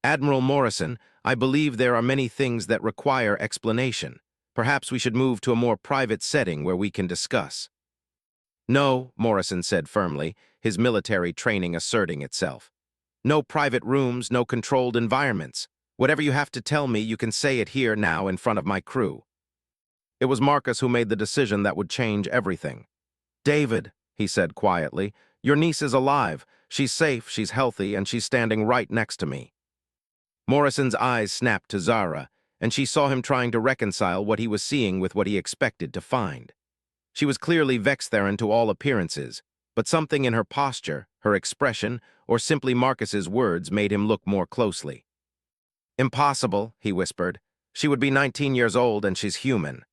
A: Admiral Morrison, I believe there are many things that require explanation. Perhaps we should move to a more private setting where we can discuss. No, Morrison said firmly, his military training asserting itself. No private rooms, no controlled environments. Whatever you have to tell me, you can say it here now in front of my crew. It was Marcus who made the decision that would change everything. David, he said quietly, your niece is alive. She's safe, she's healthy, and she's standing right next to me. Morrison's eyes snapped to Zara, and she saw him trying to reconcile what he was seeing with what he expected to find. She was clearly Vextheran to all appearances, but something in her posture, her expression, or simply Marcus's words made him look more closely. Impossible, he whispered. She would be 19 years old and she's human.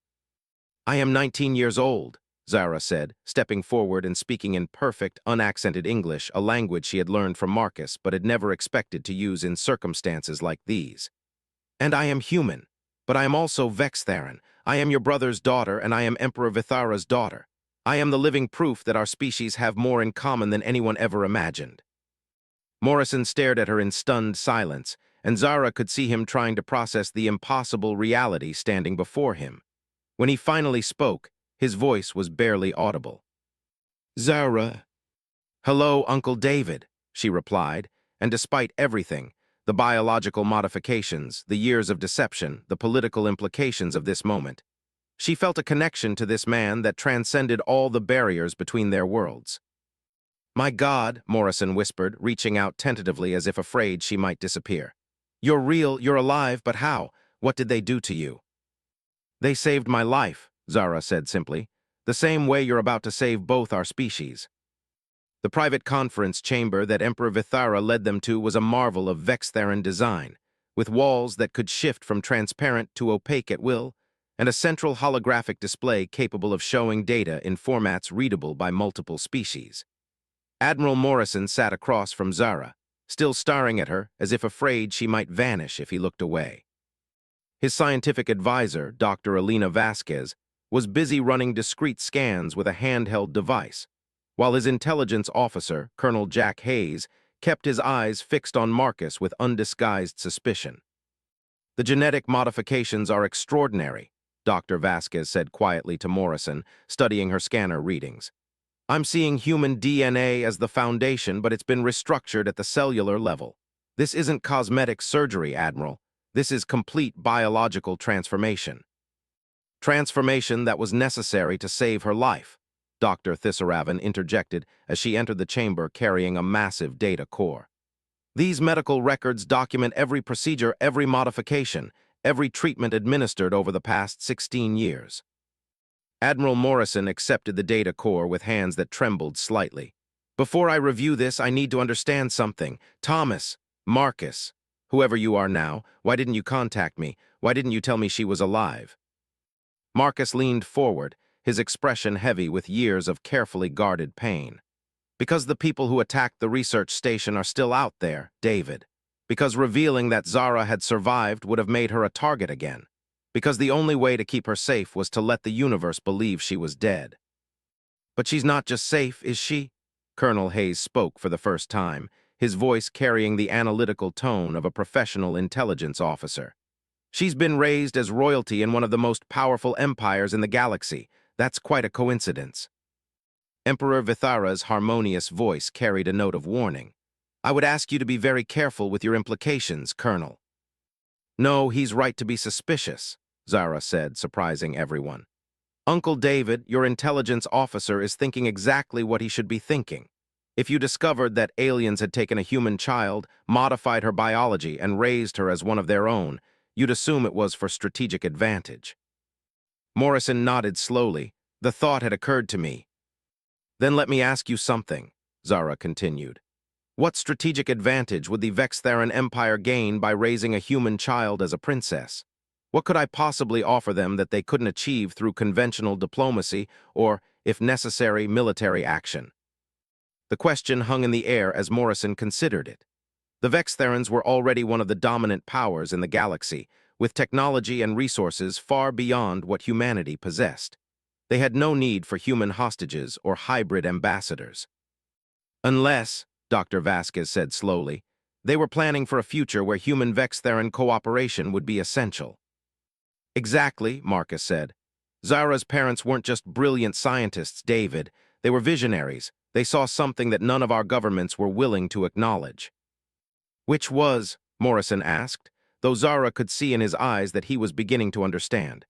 A: I am 19 years old, Zara said, stepping forward and speaking in perfect, unaccented English, a language she had learned from Marcus but had never expected to use in circumstances like these. And I am human, but I am also Vextheran. I am your brother's daughter, and I am Emperor Vithara's daughter. I am the living proof that our species have more in common than anyone ever imagined. Morrison stared at her in stunned silence, and Zara could see him trying to process the impossible reality standing before him. When he finally spoke, his voice was barely audible. Zara. Hello, Uncle David, she replied, and despite everything, the biological modifications, the years of deception, the political implications of this moment, she felt a connection to this man that transcended all the barriers between their worlds. My God, Morrison whispered, reaching out tentatively as if afraid she might disappear. You're real, you're alive, but how? What did they do to you? They saved my life, Zara said simply, the same way you're about to save both our species. The private conference chamber that Emperor Vithara led them to was a marvel of Vextheran design, with walls that could shift from transparent to opaque at will, and a central holographic display capable of showing data in formats readable by multiple species. Admiral Morrison sat across from Zara, still staring at her as if afraid she might vanish if he looked away. His scientific advisor, Dr. Alina Vasquez, was busy running discrete scans with a handheld device, while his intelligence officer, Colonel Jack Hayes, kept his eyes fixed on Marcus with undisguised suspicion. The genetic modifications are extraordinary, Dr. Vasquez said quietly to Morrison, studying her scanner readings. I'm seeing human DNA as the foundation, but it's been restructured at the cellular level. This isn't cosmetic surgery, Admiral. This is complete biological transformation. Transformation that was necessary to save her life, Dr. Thisaravan interjected as she entered the chamber carrying a massive data core. These medical records document every procedure, every modification, every treatment administered over the past 16 years. Admiral Morrison accepted the data core with hands that trembled slightly. Before I review this, I need to understand something. Thomas, Marcus, whoever you are now, why didn't you contact me? Why didn't you tell me she was alive? Marcus leaned forward, his expression heavy with years of carefully guarded pain. Because the people who attacked the research station are still out there, David. Because revealing that Zara had survived would have made her a target again. Because the only way to keep her safe was to let the universe believe she was dead. But she's not just safe, is she? Colonel Hayes spoke for the first time, his voice carrying the analytical tone of a professional intelligence officer. She's been raised as royalty in one of the most powerful empires in the galaxy. That's quite a coincidence. Emperor Vithara's harmonious voice carried a note of warning. I would ask you to be very careful with your implications, Colonel. No, he's right to be suspicious, Zara said, surprising everyone. Uncle David, your intelligence officer, is thinking exactly what he should be thinking. If you discovered that aliens had taken a human child, modified her biology, and raised her as one of their own, you'd assume it was for strategic advantage. Morrison nodded slowly. The thought had occurred to me. Then let me ask you something, Zara continued. What strategic advantage would the Vextheran Empire gain by raising a human child as a princess? What could I possibly offer them that they couldn't achieve through conventional diplomacy or, if necessary, military action? The question hung in the air as Morrison considered it. The Vextherans were already one of the dominant powers in the galaxy, with technology and resources far beyond what humanity possessed. They had no need for human hostages or hybrid ambassadors. Unless, Dr. Vasquez said slowly, they were planning for a future where human Vextheran cooperation would be essential. Exactly, Marcus said. Zara's parents weren't just brilliant scientists, David. They were visionaries. They saw something that none of our governments were willing to acknowledge. Which was, Morrison asked, though Zara could see in his eyes that he was beginning to understand.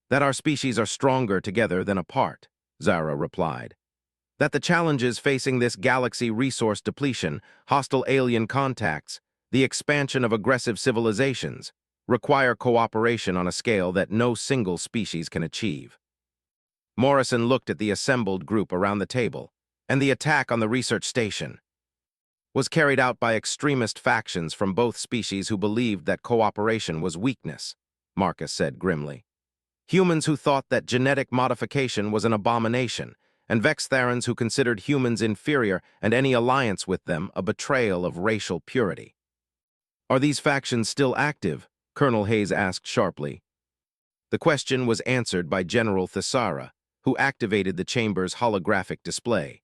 A: That our species are stronger together than apart, Zara replied. That the challenges facing this galaxy resource depletion, hostile alien contacts, the expansion of aggressive civilizations, require cooperation on a scale that no single species can achieve. Morrison looked at the assembled group around the table, and the attack on the research station was carried out by extremist factions from both species who believed that cooperation was weakness, Marcus said grimly. Humans who thought that genetic modification was an abomination, and Vextherans who considered humans inferior and any alliance with them a betrayal of racial purity. Are these factions still active? Colonel Hayes asked sharply. The question was answered by General Thesara, who activated the chamber's holographic display.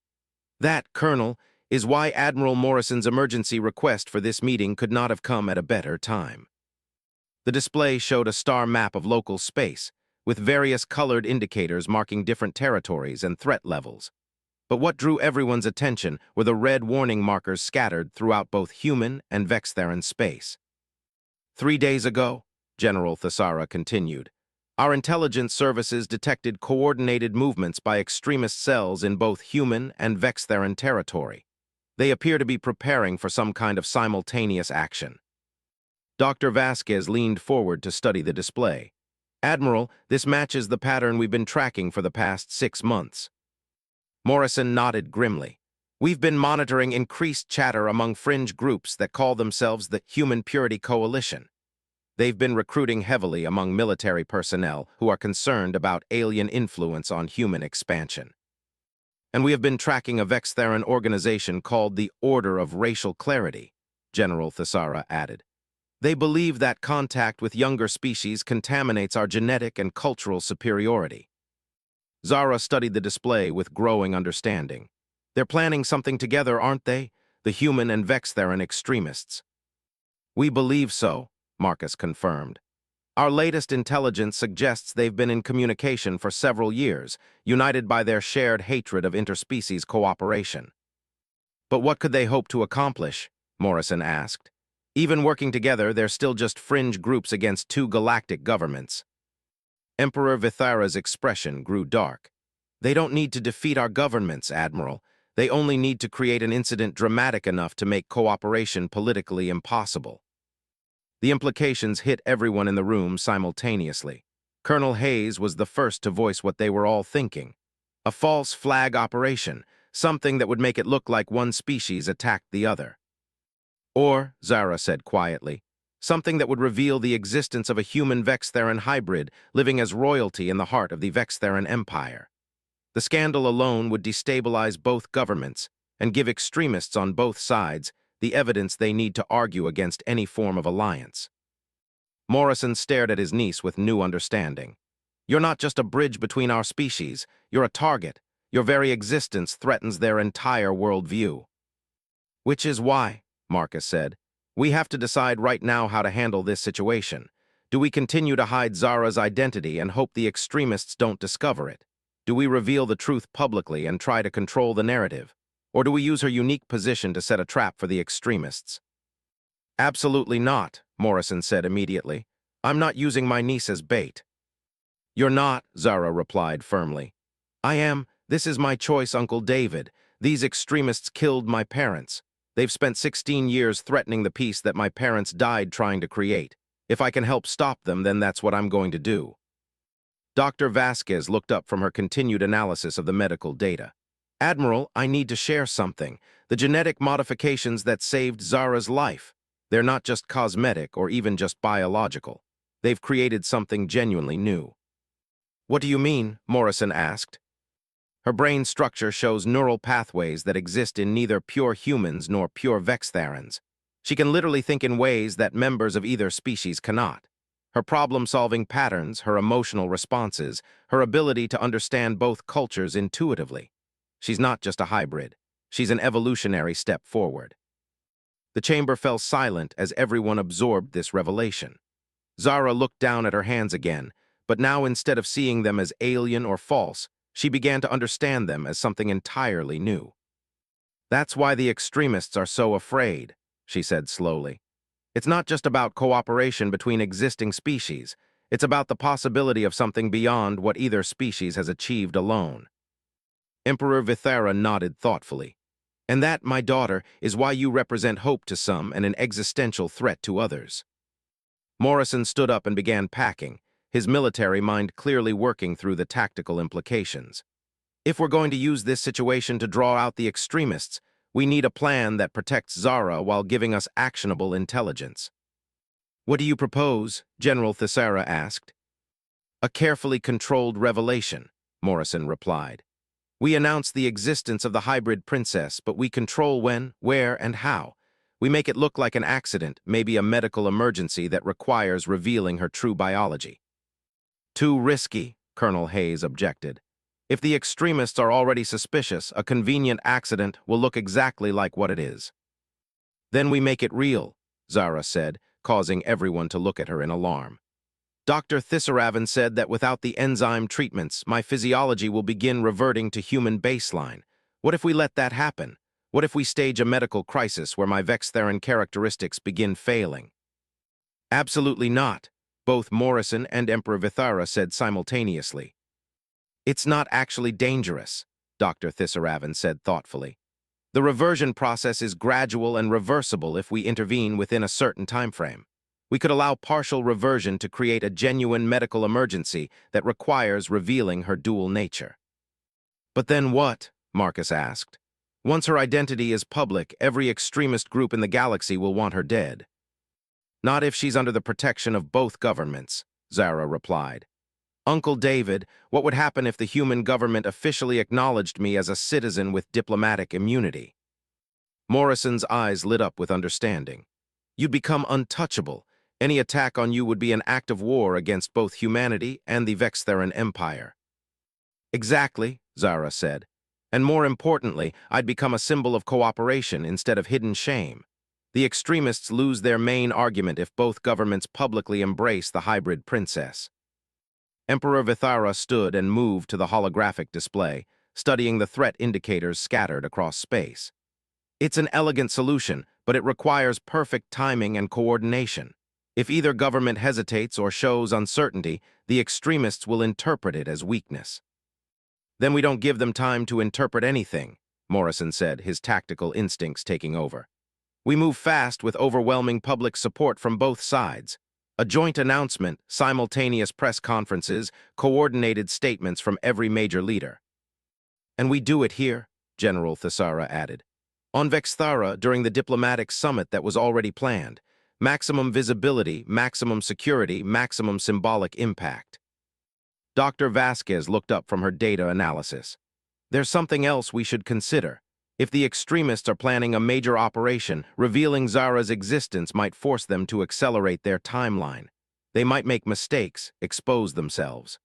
A: That, Colonel, is why Admiral Morrison's emergency request for this meeting could not have come at a better time. The display showed a star map of local space, with various colored indicators marking different territories and threat levels. But what drew everyone's attention were the red warning markers scattered throughout both human and Vextheran space. 3 days ago, General Thesara continued, our intelligence services detected coordinated movements by extremist cells in both human and Vextheran territory. They appear to be preparing for some kind of simultaneous action. Dr. Vasquez leaned forward to study the display. Admiral, this matches the pattern we've been tracking for the past 6 months. Morrison nodded grimly. We've been monitoring increased chatter among fringe groups that call themselves the Human Purity Coalition. They've been recruiting heavily among military personnel who are concerned about alien influence on human expansion. And we have been tracking a Vextheran organization called the Order of Racial Clarity, General Thesara added. They believe that contact with younger species contaminates our genetic and cultural superiority. Zara studied the display with growing understanding. They're planning something together, aren't they? The human and Vextheran extremists. We believe so, Marcus confirmed. Our latest intelligence suggests they've been in communication for several years, united by their shared hatred of interspecies cooperation. But what could they hope to accomplish? Morrison asked. Even working together, they're still just fringe groups against 2 galactic governments. Emperor Vithara's expression grew dark. They don't need to defeat our governments, Admiral. They only need to create an incident dramatic enough to make cooperation politically impossible. The implications hit everyone in the room simultaneously. Colonel Hayes was the first to voice what they were all thinking. A false flag operation, something that would make it look like one species attacked the other. Or, Zara said quietly, something that would reveal the existence of a human Vextheran hybrid living as royalty in the heart of the Vextheran Empire. The scandal alone would destabilize both governments and give extremists on both sides the evidence they need to argue against any form of alliance. Morrison stared at his niece with new understanding. You're not just a bridge between our species, you're a target. Your very existence threatens their entire worldview. Which is why, Marcus said, we have to decide right now how to handle this situation. Do we continue to hide Zara's identity and hope the extremists don't discover it? Do we reveal the truth publicly and try to control the narrative? Or do we use her unique position to set a trap for the extremists? Absolutely not, Morrison said immediately. I'm not using my niece as bait. You're not, Zara replied firmly. I am. This is my choice, Uncle David. These extremists killed my parents. They've spent 16 years threatening the peace that my parents died trying to create. If I can help stop them, then that's what I'm going to do." Dr. Vasquez looked up from her continued analysis of the medical data. "Admiral, I need to share something. The genetic modifications that saved Zara's life. They're not just cosmetic or even just biological. They've created something genuinely new." "What do you mean?" Morrison asked. "Her brain structure shows neural pathways that exist in neither pure humans nor pure Vextharans. She can literally think in ways that members of either species cannot. Her problem-solving patterns, her emotional responses, her ability to understand both cultures intuitively. She's not just a hybrid. She's an evolutionary step forward." The chamber fell silent as everyone absorbed this revelation. Zara looked down at her hands again, but now instead of seeing them as alien or false, she began to understand them as something entirely new. "That's why the extremists are so afraid," she said slowly. "It's not just about cooperation between existing species. It's about the possibility of something beyond what either species has achieved alone." Emperor Vithera nodded thoughtfully. "And that, my daughter, is why you represent hope to some and an existential threat to others." Morrison stood up and began packing, his military mind clearly working through the tactical implications. "If we're going to use this situation to draw out the extremists, we need a plan that protects Zara while giving us actionable intelligence." "What do you propose?" General Thessara asked. "A carefully controlled revelation," Morrison replied. "We announce the existence of the hybrid princess, but we control when, where, and how. We make it look like an accident, maybe a medical emergency that requires revealing her true biology." "Too risky," Colonel Hayes objected. "If the extremists are already suspicious, a convenient accident will look exactly like what it is." "Then we make it real," Zara said, causing everyone to look at her in alarm. "Dr. Thissaravan said that without the enzyme treatments, my physiology will begin reverting to human baseline. What if we let that happen? What if we stage a medical crisis where my Vextharan characteristics begin failing?" "Absolutely not," both Morrison and Emperor Vithara said simultaneously. "It's not actually dangerous," Dr. Thissaravan said thoughtfully. "The reversion process is gradual and reversible if we intervene within a certain time frame. We could allow partial reversion to create a genuine medical emergency that requires revealing her dual nature." "But then what?" Marcus asked. "Once her identity is public, every extremist group in the galaxy will want her dead." "Not if she's under the protection of both governments," Zara replied. "Uncle David, what would happen if the human government officially acknowledged me as a citizen with diplomatic immunity?" Morrison's eyes lit up with understanding. "You'd become untouchable. Any attack on you would be an act of war against both humanity and the Vextharan Empire." "Exactly," Zara said. "And more importantly, I'd become a symbol of cooperation instead of hidden shame. The extremists lose their main argument if both governments publicly embrace the hybrid princess." Emperor Vithara stood and moved to the holographic display, studying the threat indicators scattered across space. "It's an elegant solution, but it requires perfect timing and coordination. If either government hesitates or shows uncertainty, the extremists will interpret it as weakness." "Then we don't give them time to interpret anything," Morrison said, his tactical instincts taking over. "We move fast with overwhelming public support from both sides. A joint announcement, simultaneous press conferences, coordinated statements from every major leader." "And we do it here," General Thessara added. "On Vexthara during the diplomatic summit that was already planned. Maximum visibility, maximum security, maximum symbolic impact." Dr. Vasquez looked up from her data analysis. "There's something else we should consider. If the extremists are planning a major operation, revealing Zara's existence might force them to accelerate their timeline. They might make mistakes, expose themselves.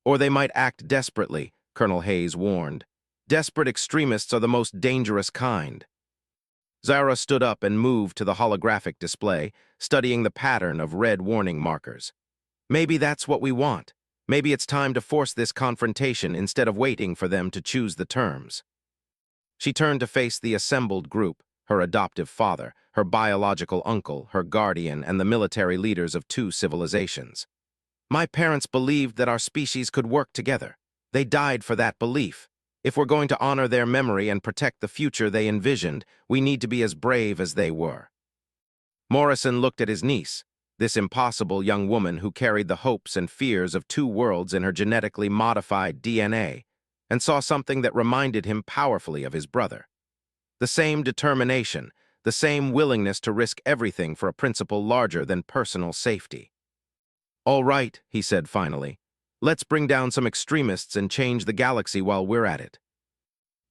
A: Or they might act desperately," Colonel Hayes warned. "Desperate extremists are the most dangerous kind." Zara stood up and moved to the holographic display, studying the pattern of red warning markers. "Maybe that's what we want. Maybe it's time to force this confrontation instead of waiting for them to choose the terms." She turned to face the assembled group, her adoptive father, her biological uncle, her guardian, and the military leaders of two civilizations. "My parents believed that our species could work together. They died for that belief. If we're going to honor their memory and protect the future they envisioned, we need to be as brave as they were. Morrison looked at his niece, this impossible young woman who carried the hopes and fears of two worlds in her genetically modified DNA, and saw something that reminded him powerfully of his brother. The same determination, the same willingness to risk everything for a principle larger than personal safety. "All right," he said finally. "Let's bring down some extremists and change the galaxy while we're at it."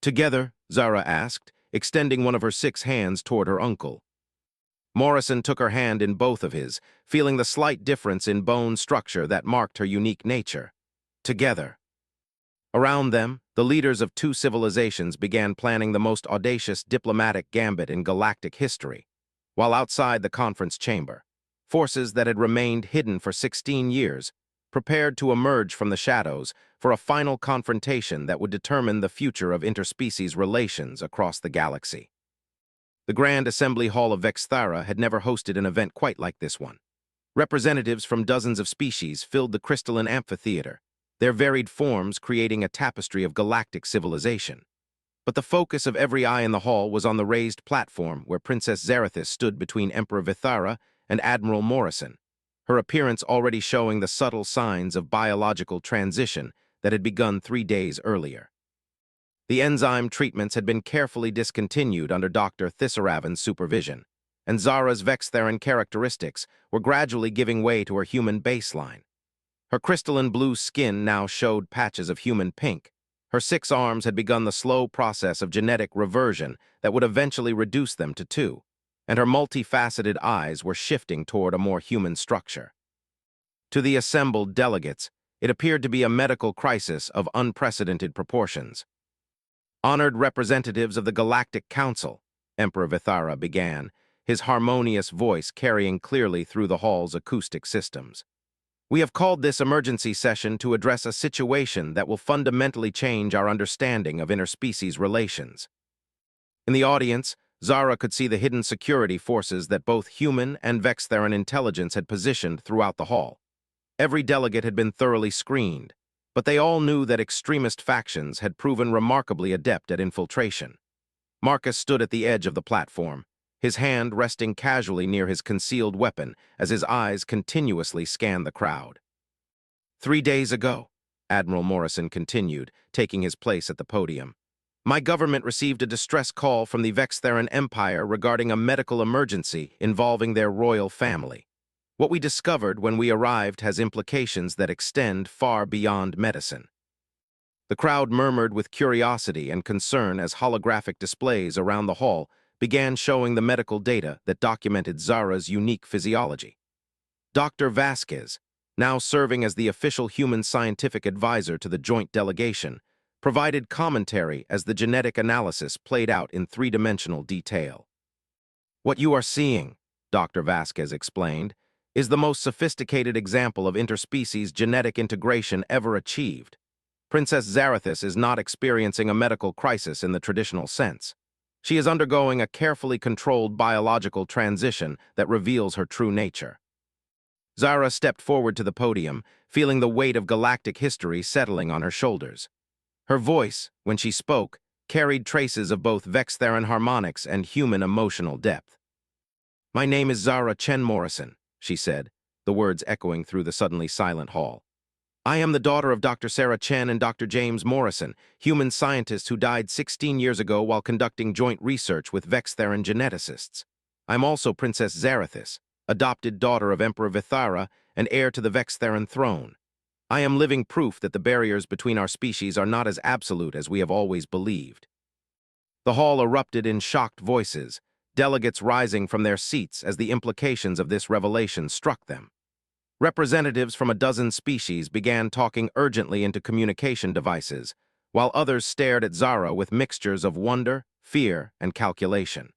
A: "Together?" Zara asked, extending one of her 6 hands toward her uncle. Morrison took her hand in both of his, feeling the slight difference in bone structure that marked her unique nature. Together. Around them, the leaders of 2 civilizations began planning the most audacious diplomatic gambit in galactic history, while outside the conference chamber, forces that had remained hidden for 16 years prepared to emerge from the shadows for a final confrontation that would determine the future of interspecies relations across the galaxy. The Grand Assembly Hall of Vexthara had never hosted an event quite like this one. Representatives from dozens of species filled the crystalline amphitheater, their varied forms creating a tapestry of galactic civilization. But the focus of every eye in the hall was on the raised platform where Princess Zarathis stood between Emperor Vithara and Admiral Morrison, her appearance already showing the subtle signs of biological transition that had begun 3 days earlier. The enzyme treatments had been carefully discontinued under Dr. Thissaravan's supervision, and Zara's Vextharan characteristics were gradually giving way to her human baseline. Her crystalline blue skin now showed patches of human pink. Her 6 arms had begun the slow process of genetic reversion that would eventually reduce them to 2, and her multifaceted eyes were shifting toward a more human structure. To the assembled delegates, it appeared to be a medical crisis of unprecedented proportions. "Honored representatives of the Galactic Council," Emperor Vithara began, his harmonious voice carrying clearly through the hall's acoustic systems. "We have called this emergency session to address a situation that will fundamentally change our understanding of interspecies relations." In the audience, Zara could see the hidden security forces that both human and Vextharan intelligence had positioned throughout the hall. Every delegate had been thoroughly screened, but they all knew that extremist factions had proven remarkably adept at infiltration. Marcus stood at the edge of the platform, his hand resting casually near his concealed weapon as his eyes continuously scanned the crowd. "3 days ago," Admiral Morrison continued, taking his place at the podium, "my government received a distress call from the Vextharan Empire regarding a medical emergency involving their royal family. What we discovered when we arrived has implications that extend far beyond medicine." The crowd murmured with curiosity and concern as holographic displays around the hall began showing the medical data that documented Zara's unique physiology. Dr. Vasquez, now serving as the official human scientific advisor to the joint delegation, provided commentary as the genetic analysis played out in 3-dimensional detail. "What you are seeing," Dr. Vasquez explained, "is the most sophisticated example of interspecies genetic integration ever achieved. Princess Zarathis is not experiencing a medical crisis in the traditional sense. She is undergoing a carefully controlled biological transition that reveals her true nature." Zara stepped forward to the podium, feeling the weight of galactic history settling on her shoulders. Her voice, when she spoke, carried traces of both Vextharan harmonics and human emotional depth. "My name is Zara Chen Morrison," she said, the words echoing through the suddenly silent hall. "I am the daughter of Dr. Sarah Chen and Dr. James Morrison, human scientists who died 16 years ago while conducting joint research with Vextharan geneticists. I'm also Princess Zarathis, adopted daughter of Emperor Vithara and heir to the Vextharan throne. I am living proof that the barriers between our species are not as absolute as we have always believed." The hall erupted in shocked voices, delegates rising from their seats as the implications of this revelation struck them. Representatives from a dozen species began talking urgently into communication devices, while others stared at Zara with mixtures of wonder, fear, and calculation.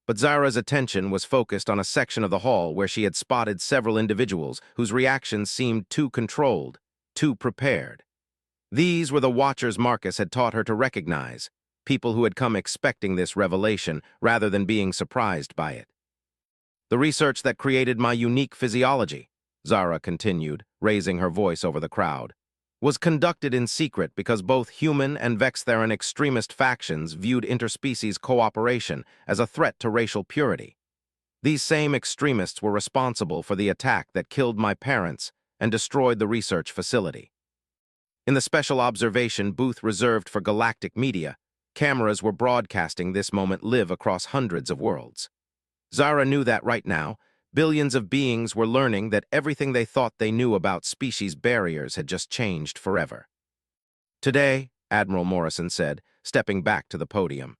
A: But Zara's attention was focused on a section of the hall where she had spotted several individuals whose reactions seemed too controlled, too prepared. These were the watchers Marcus had taught her to recognize, people who had come expecting this revelation rather than being surprised by it. "The research that created my unique physiology," Zara continued, raising her voice over the crowd. was conducted in secret because both human and Vextheran extremist factions viewed interspecies cooperation as a threat to racial purity. These same extremists were responsible for the attack that killed my parents and destroyed the research facility. In the special observation booth reserved for galactic media, cameras were broadcasting this moment live across hundreds of worlds. Zara knew that right now, billions of beings were learning that everything they thought they knew about species barriers had just changed forever. Today, Admiral Morrison said, stepping back to the podium,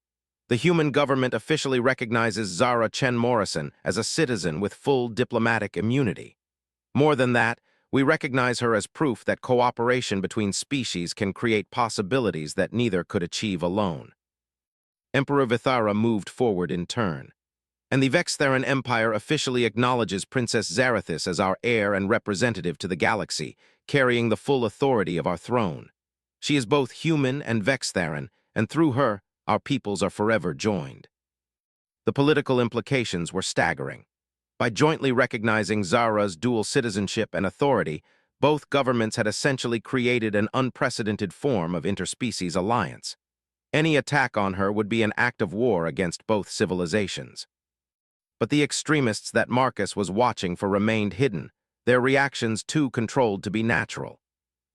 A: the human government officially recognizes Zara Chen Morrison as a citizen with full diplomatic immunity. More than that, we recognize her as proof that cooperation between species can create possibilities that neither could achieve alone. Emperor Vithara moved forward in turn, and the Vextheran Empire officially acknowledges Princess Zarathis as our heir and representative to the galaxy, carrying the full authority of our throne. She is both human and Vextheran, and through her, our peoples are forever joined. The political implications were staggering. By jointly recognizing Zara's dual citizenship and authority, both governments had essentially created an unprecedented form of interspecies alliance. Any attack on her would be an act of war against both civilizations. But the extremists that Marcus was watching for remained hidden, their reactions too controlled to be natural.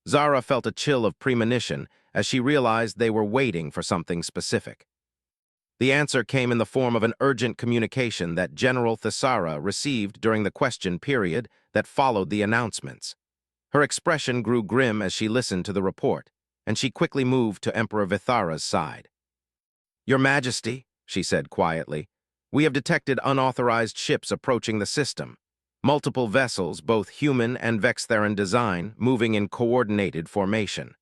A: Zara felt a chill of premonition as she realized they were waiting for something specific. The answer came in the form of an urgent communication that General Thesara received during the question period that followed the announcements. Her expression grew grim as she listened to the report, and she quickly moved to Emperor Vithara's side. "Your Majesty," she said quietly, "we have detected unauthorized ships approaching the system. Multiple vessels, both human and Vextheran design, moving in coordinated formation."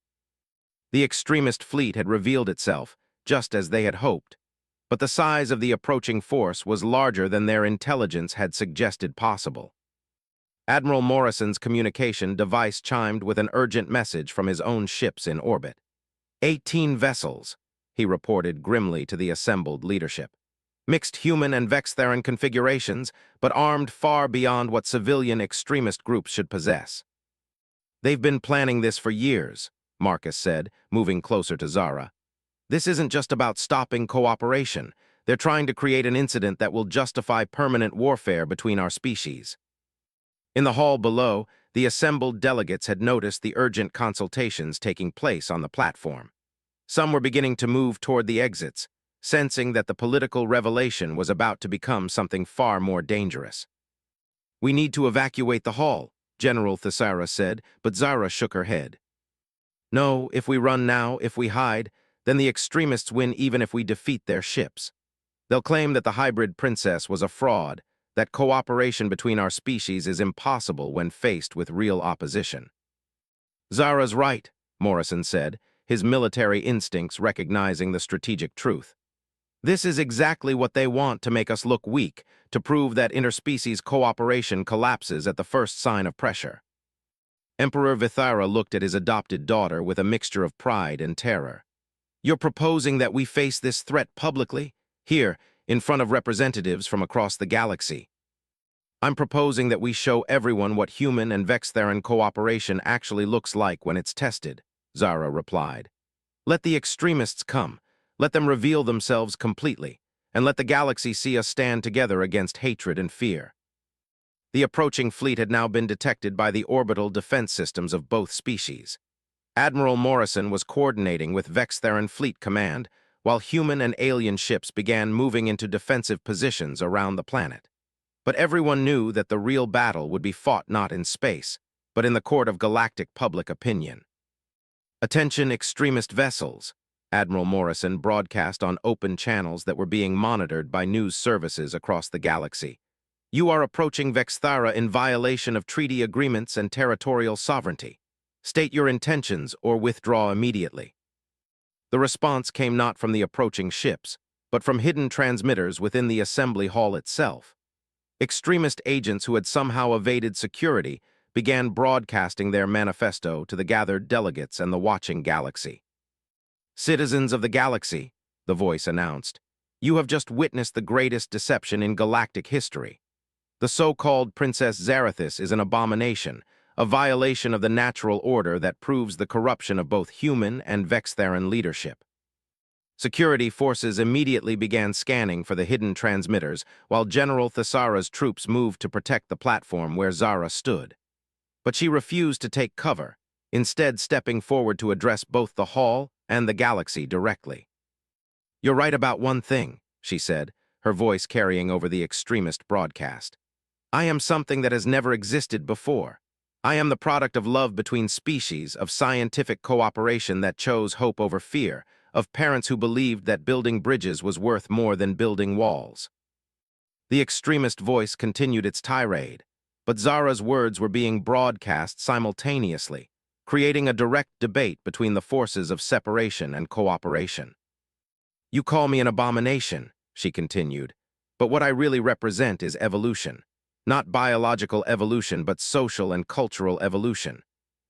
A: The extremist fleet had revealed itself, just as they had hoped, but the size of the approaching force was larger than their intelligence had suggested possible. Admiral Morrison's communication device chimed with an urgent message from his own ships in orbit. 18 vessels, he reported grimly to the assembled leadership. Mixed human and Vextheran configurations, but armed far beyond what civilian extremist groups should possess. "They've been planning this for years," Marcus said, moving closer to Zara. "This isn't just about stopping cooperation. They're trying to create an incident that will justify permanent warfare between our species." In the hall below, the assembled delegates had noticed the urgent consultations taking place on the platform. Some were beginning to move toward the exits, sensing that the political revelation was about to become something far more dangerous. "We need to evacuate the hall," General Thesara said, but Zara shook her head. "No, if we run now, if we hide, then the extremists win even if we defeat their ships. They'll claim that the hybrid princess was a fraud, that cooperation between our species is impossible when faced with real opposition." "Zara's right," Morrison said, his military instincts recognizing the strategic truth. "This is exactly what they want to make us look weak, to prove that interspecies cooperation collapses at the first sign of pressure." Emperor Vithara looked at his adopted daughter with a mixture of pride and terror. "You're proposing that we face this threat publicly, here, in front of representatives from across the galaxy?" "I'm proposing that we show everyone what human and Vextheran cooperation actually looks like when it's tested," Zara replied. "Let the extremists come. Let them reveal themselves completely, and let the galaxy see us stand together against hatred and fear." The approaching fleet had now been detected by the orbital defense systems of both species. Admiral Morrison was coordinating with Vextheran Fleet Command, while human and alien ships began moving into defensive positions around the planet. But everyone knew that the real battle would be fought not in space, but in the court of galactic public opinion. "Attention extremist vessels," Admiral Morrison broadcast on open channels that were being monitored by news services across the galaxy. "You are approaching Vexthara in violation of treaty agreements and territorial sovereignty. State your intentions or withdraw immediately." The response came not from the approaching ships, but from hidden transmitters within the assembly hall itself. Extremist agents who had somehow evaded security began broadcasting their manifesto to the gathered delegates and the watching galaxy. "Citizens of the galaxy," the voice announced, "you have just witnessed the greatest deception in galactic history. The so-called Princess Zarathis is an abomination, a violation of the natural order that proves the corruption of both human and Vextheran leadership. Security forces immediately began scanning for the hidden transmitters, while General Thesara's troops moved to protect the platform where Zara stood. But she refused to take cover, instead stepping forward to address both the hall and the galaxy directly. "You're right about one thing," she said, her voice carrying over the extremist broadcast. "I am something that has never existed before. I am the product of love between species, of scientific cooperation that chose hope over fear, of parents who believed that building bridges was worth more than building walls." The extremist voice continued its tirade, but Zara's words were being broadcast simultaneously, creating a direct debate between the forces of separation and cooperation. "You call me an abomination," she continued, "but what I really represent is evolution. Not biological evolution, but social and cultural evolution.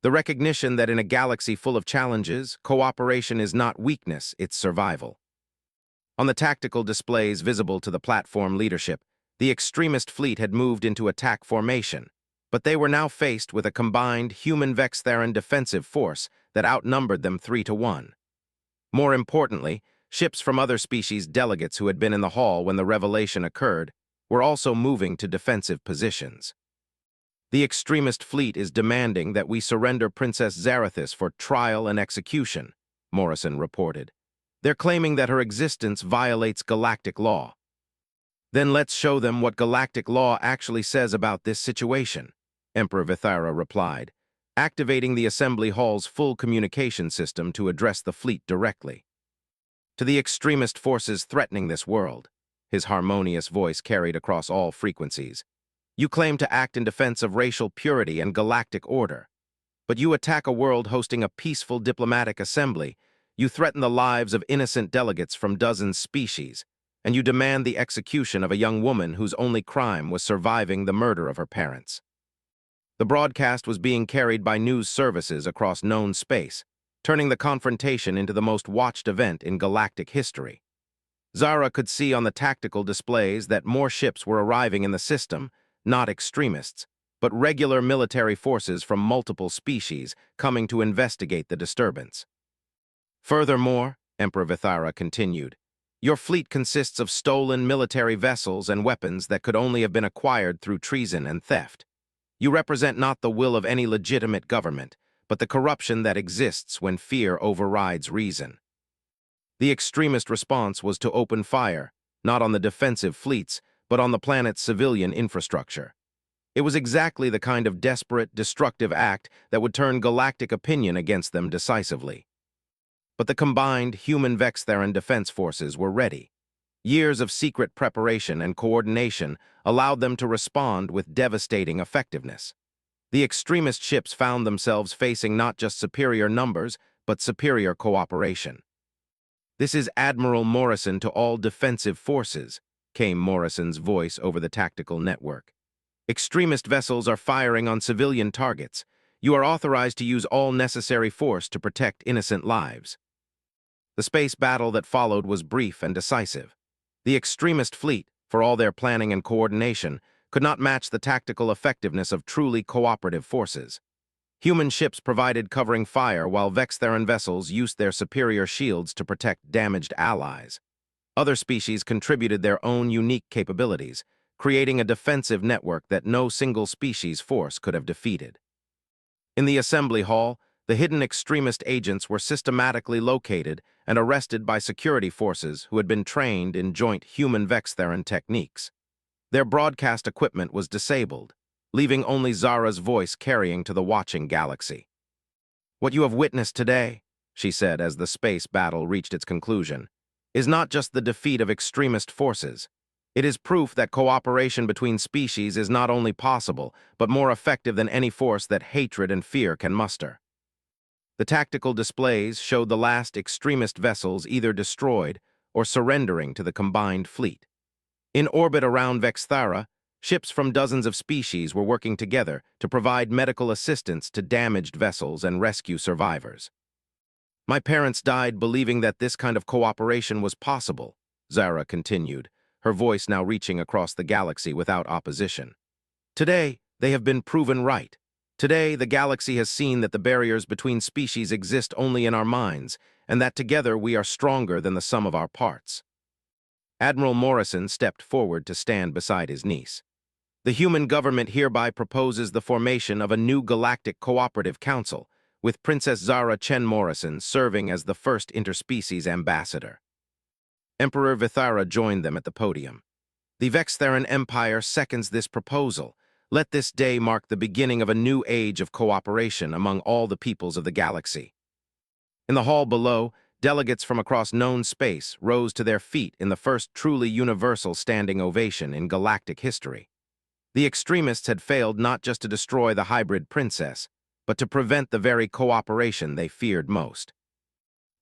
A: The recognition that in a galaxy full of challenges, cooperation is not weakness, it's survival." On the tactical displays visible to the platform leadership, the extremist fleet had moved into attack formation, but they were now faced with a combined human-Vextheran defensive force that outnumbered them 3-1. More importantly, ships from other species delegates who had been in the hall when the revelation occurred were also moving to defensive positions. "The extremist fleet is demanding that we surrender Princess Zarathis for trial and execution," Morrison reported. "They're claiming that her existence violates galactic law." "Then let's show them what galactic law actually says about this situation," Emperor Vithara replied, activating the assembly hall's full communication system to address the fleet directly. "To the extremist forces threatening this world," his harmonious voice carried across all frequencies, "you claim to act in defense of racial purity and galactic order. But you attack a world hosting a peaceful diplomatic assembly, you threaten the lives of innocent delegates from dozens species, and you demand the execution of a young woman whose only crime was surviving the murder of her parents." The broadcast was being carried by news services across known space, turning the confrontation into the most watched event in galactic history. Zara could see on the tactical displays that more ships were arriving in the system, not extremists, but regular military forces from multiple species coming to investigate the disturbance. "Furthermore," Emperor Vithara continued, "your fleet consists of stolen military vessels and weapons that could only have been acquired through treason and theft. You represent not the will of any legitimate government, but the corruption that exists when fear overrides reason." The extremist response was to open fire, not on the defensive fleets, but on the planet's civilian infrastructure. It was exactly the kind of desperate, destructive act that would turn galactic opinion against them decisively. But the combined human-Vextheran defense forces were ready. Years of secret preparation and coordination allowed them to respond with devastating effectiveness. The extremist ships found themselves facing not just superior numbers, but superior cooperation. "This is Admiral Morrison to all defensive forces," came Morrison's voice over the tactical network. "Extremist vessels are firing on civilian targets. You are authorized to use all necessary force to protect innocent lives." The space battle that followed was brief and decisive. The extremist fleet, for all their planning and coordination, could not match the tactical effectiveness of truly cooperative forces. Human ships provided covering fire while Vextheran vessels used their superior shields to protect damaged allies. Other species contributed their own unique capabilities, creating a defensive network that no single species force could have defeated. In the assembly hall, the hidden extremist agents were systematically located and arrested by security forces who had been trained in joint human-Vextheran techniques. Their broadcast equipment was disabled, leaving only Zara's voice carrying to the watching galaxy. "What you have witnessed today," she said as the space battle reached its conclusion, "is not just the defeat of extremist forces. It is proof that cooperation between species is not only possible, but more effective than any force that hatred and fear can muster." The tactical displays showed the last extremist vessels either destroyed or surrendering to the combined fleet. In orbit around Vexthara, ships from dozens of species were working together to provide medical assistance to damaged vessels and rescue survivors. "My parents died believing that this kind of cooperation was possible," Zara continued, her voice now reaching across the galaxy without opposition. "Today, they have been proven right. Today, the galaxy has seen that the barriers between species exist only in our minds, and that together we are stronger than the sum of our parts. Admiral Morrison stepped forward to stand beside his niece. The human government hereby proposes the formation of a new galactic cooperative council, with Princess Zara Chen Morrison serving as the first interspecies ambassador. Emperor Vithara joined them at the podium. The Vextheran Empire seconds this proposal. Let this day mark the beginning of a new age of cooperation among all the peoples of the galaxy. In the hall below, delegates from across known space rose to their feet in the first truly universal standing ovation in galactic history. The extremists had failed not just to destroy the hybrid princess, but to prevent the very cooperation they feared most.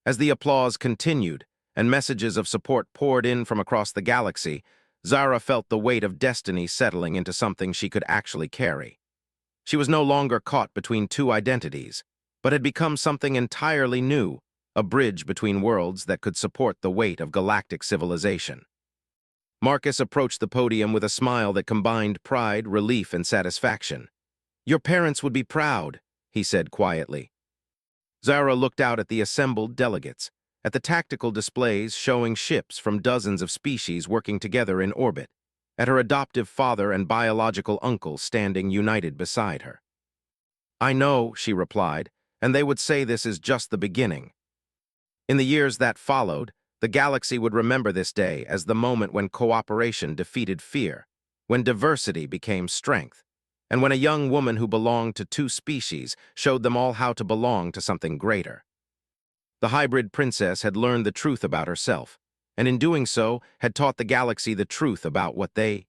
A: As the applause continued and messages of support poured in from across the galaxy, Zara felt the weight of destiny settling into something she could actually carry. She was no longer caught between two identities, but had become something entirely new, a bridge between worlds that could support the weight of galactic civilization. Marcus approached the podium with a smile that combined pride, relief, and satisfaction. "Your parents would be proud," he said quietly. Zara looked out at the assembled delegates, at the tactical displays showing ships from dozens of species working together in orbit, at her adoptive father and biological uncle standing united beside her. "I know," she replied, "and they would say this is just the beginning." In the years that followed, the galaxy would remember this day as the moment when cooperation defeated fear, when diversity became strength, and when a young woman who belonged to two species showed them all how to belong to something greater. The hybrid princess had learned the truth about herself, and in doing so had taught the galaxy the truth about what they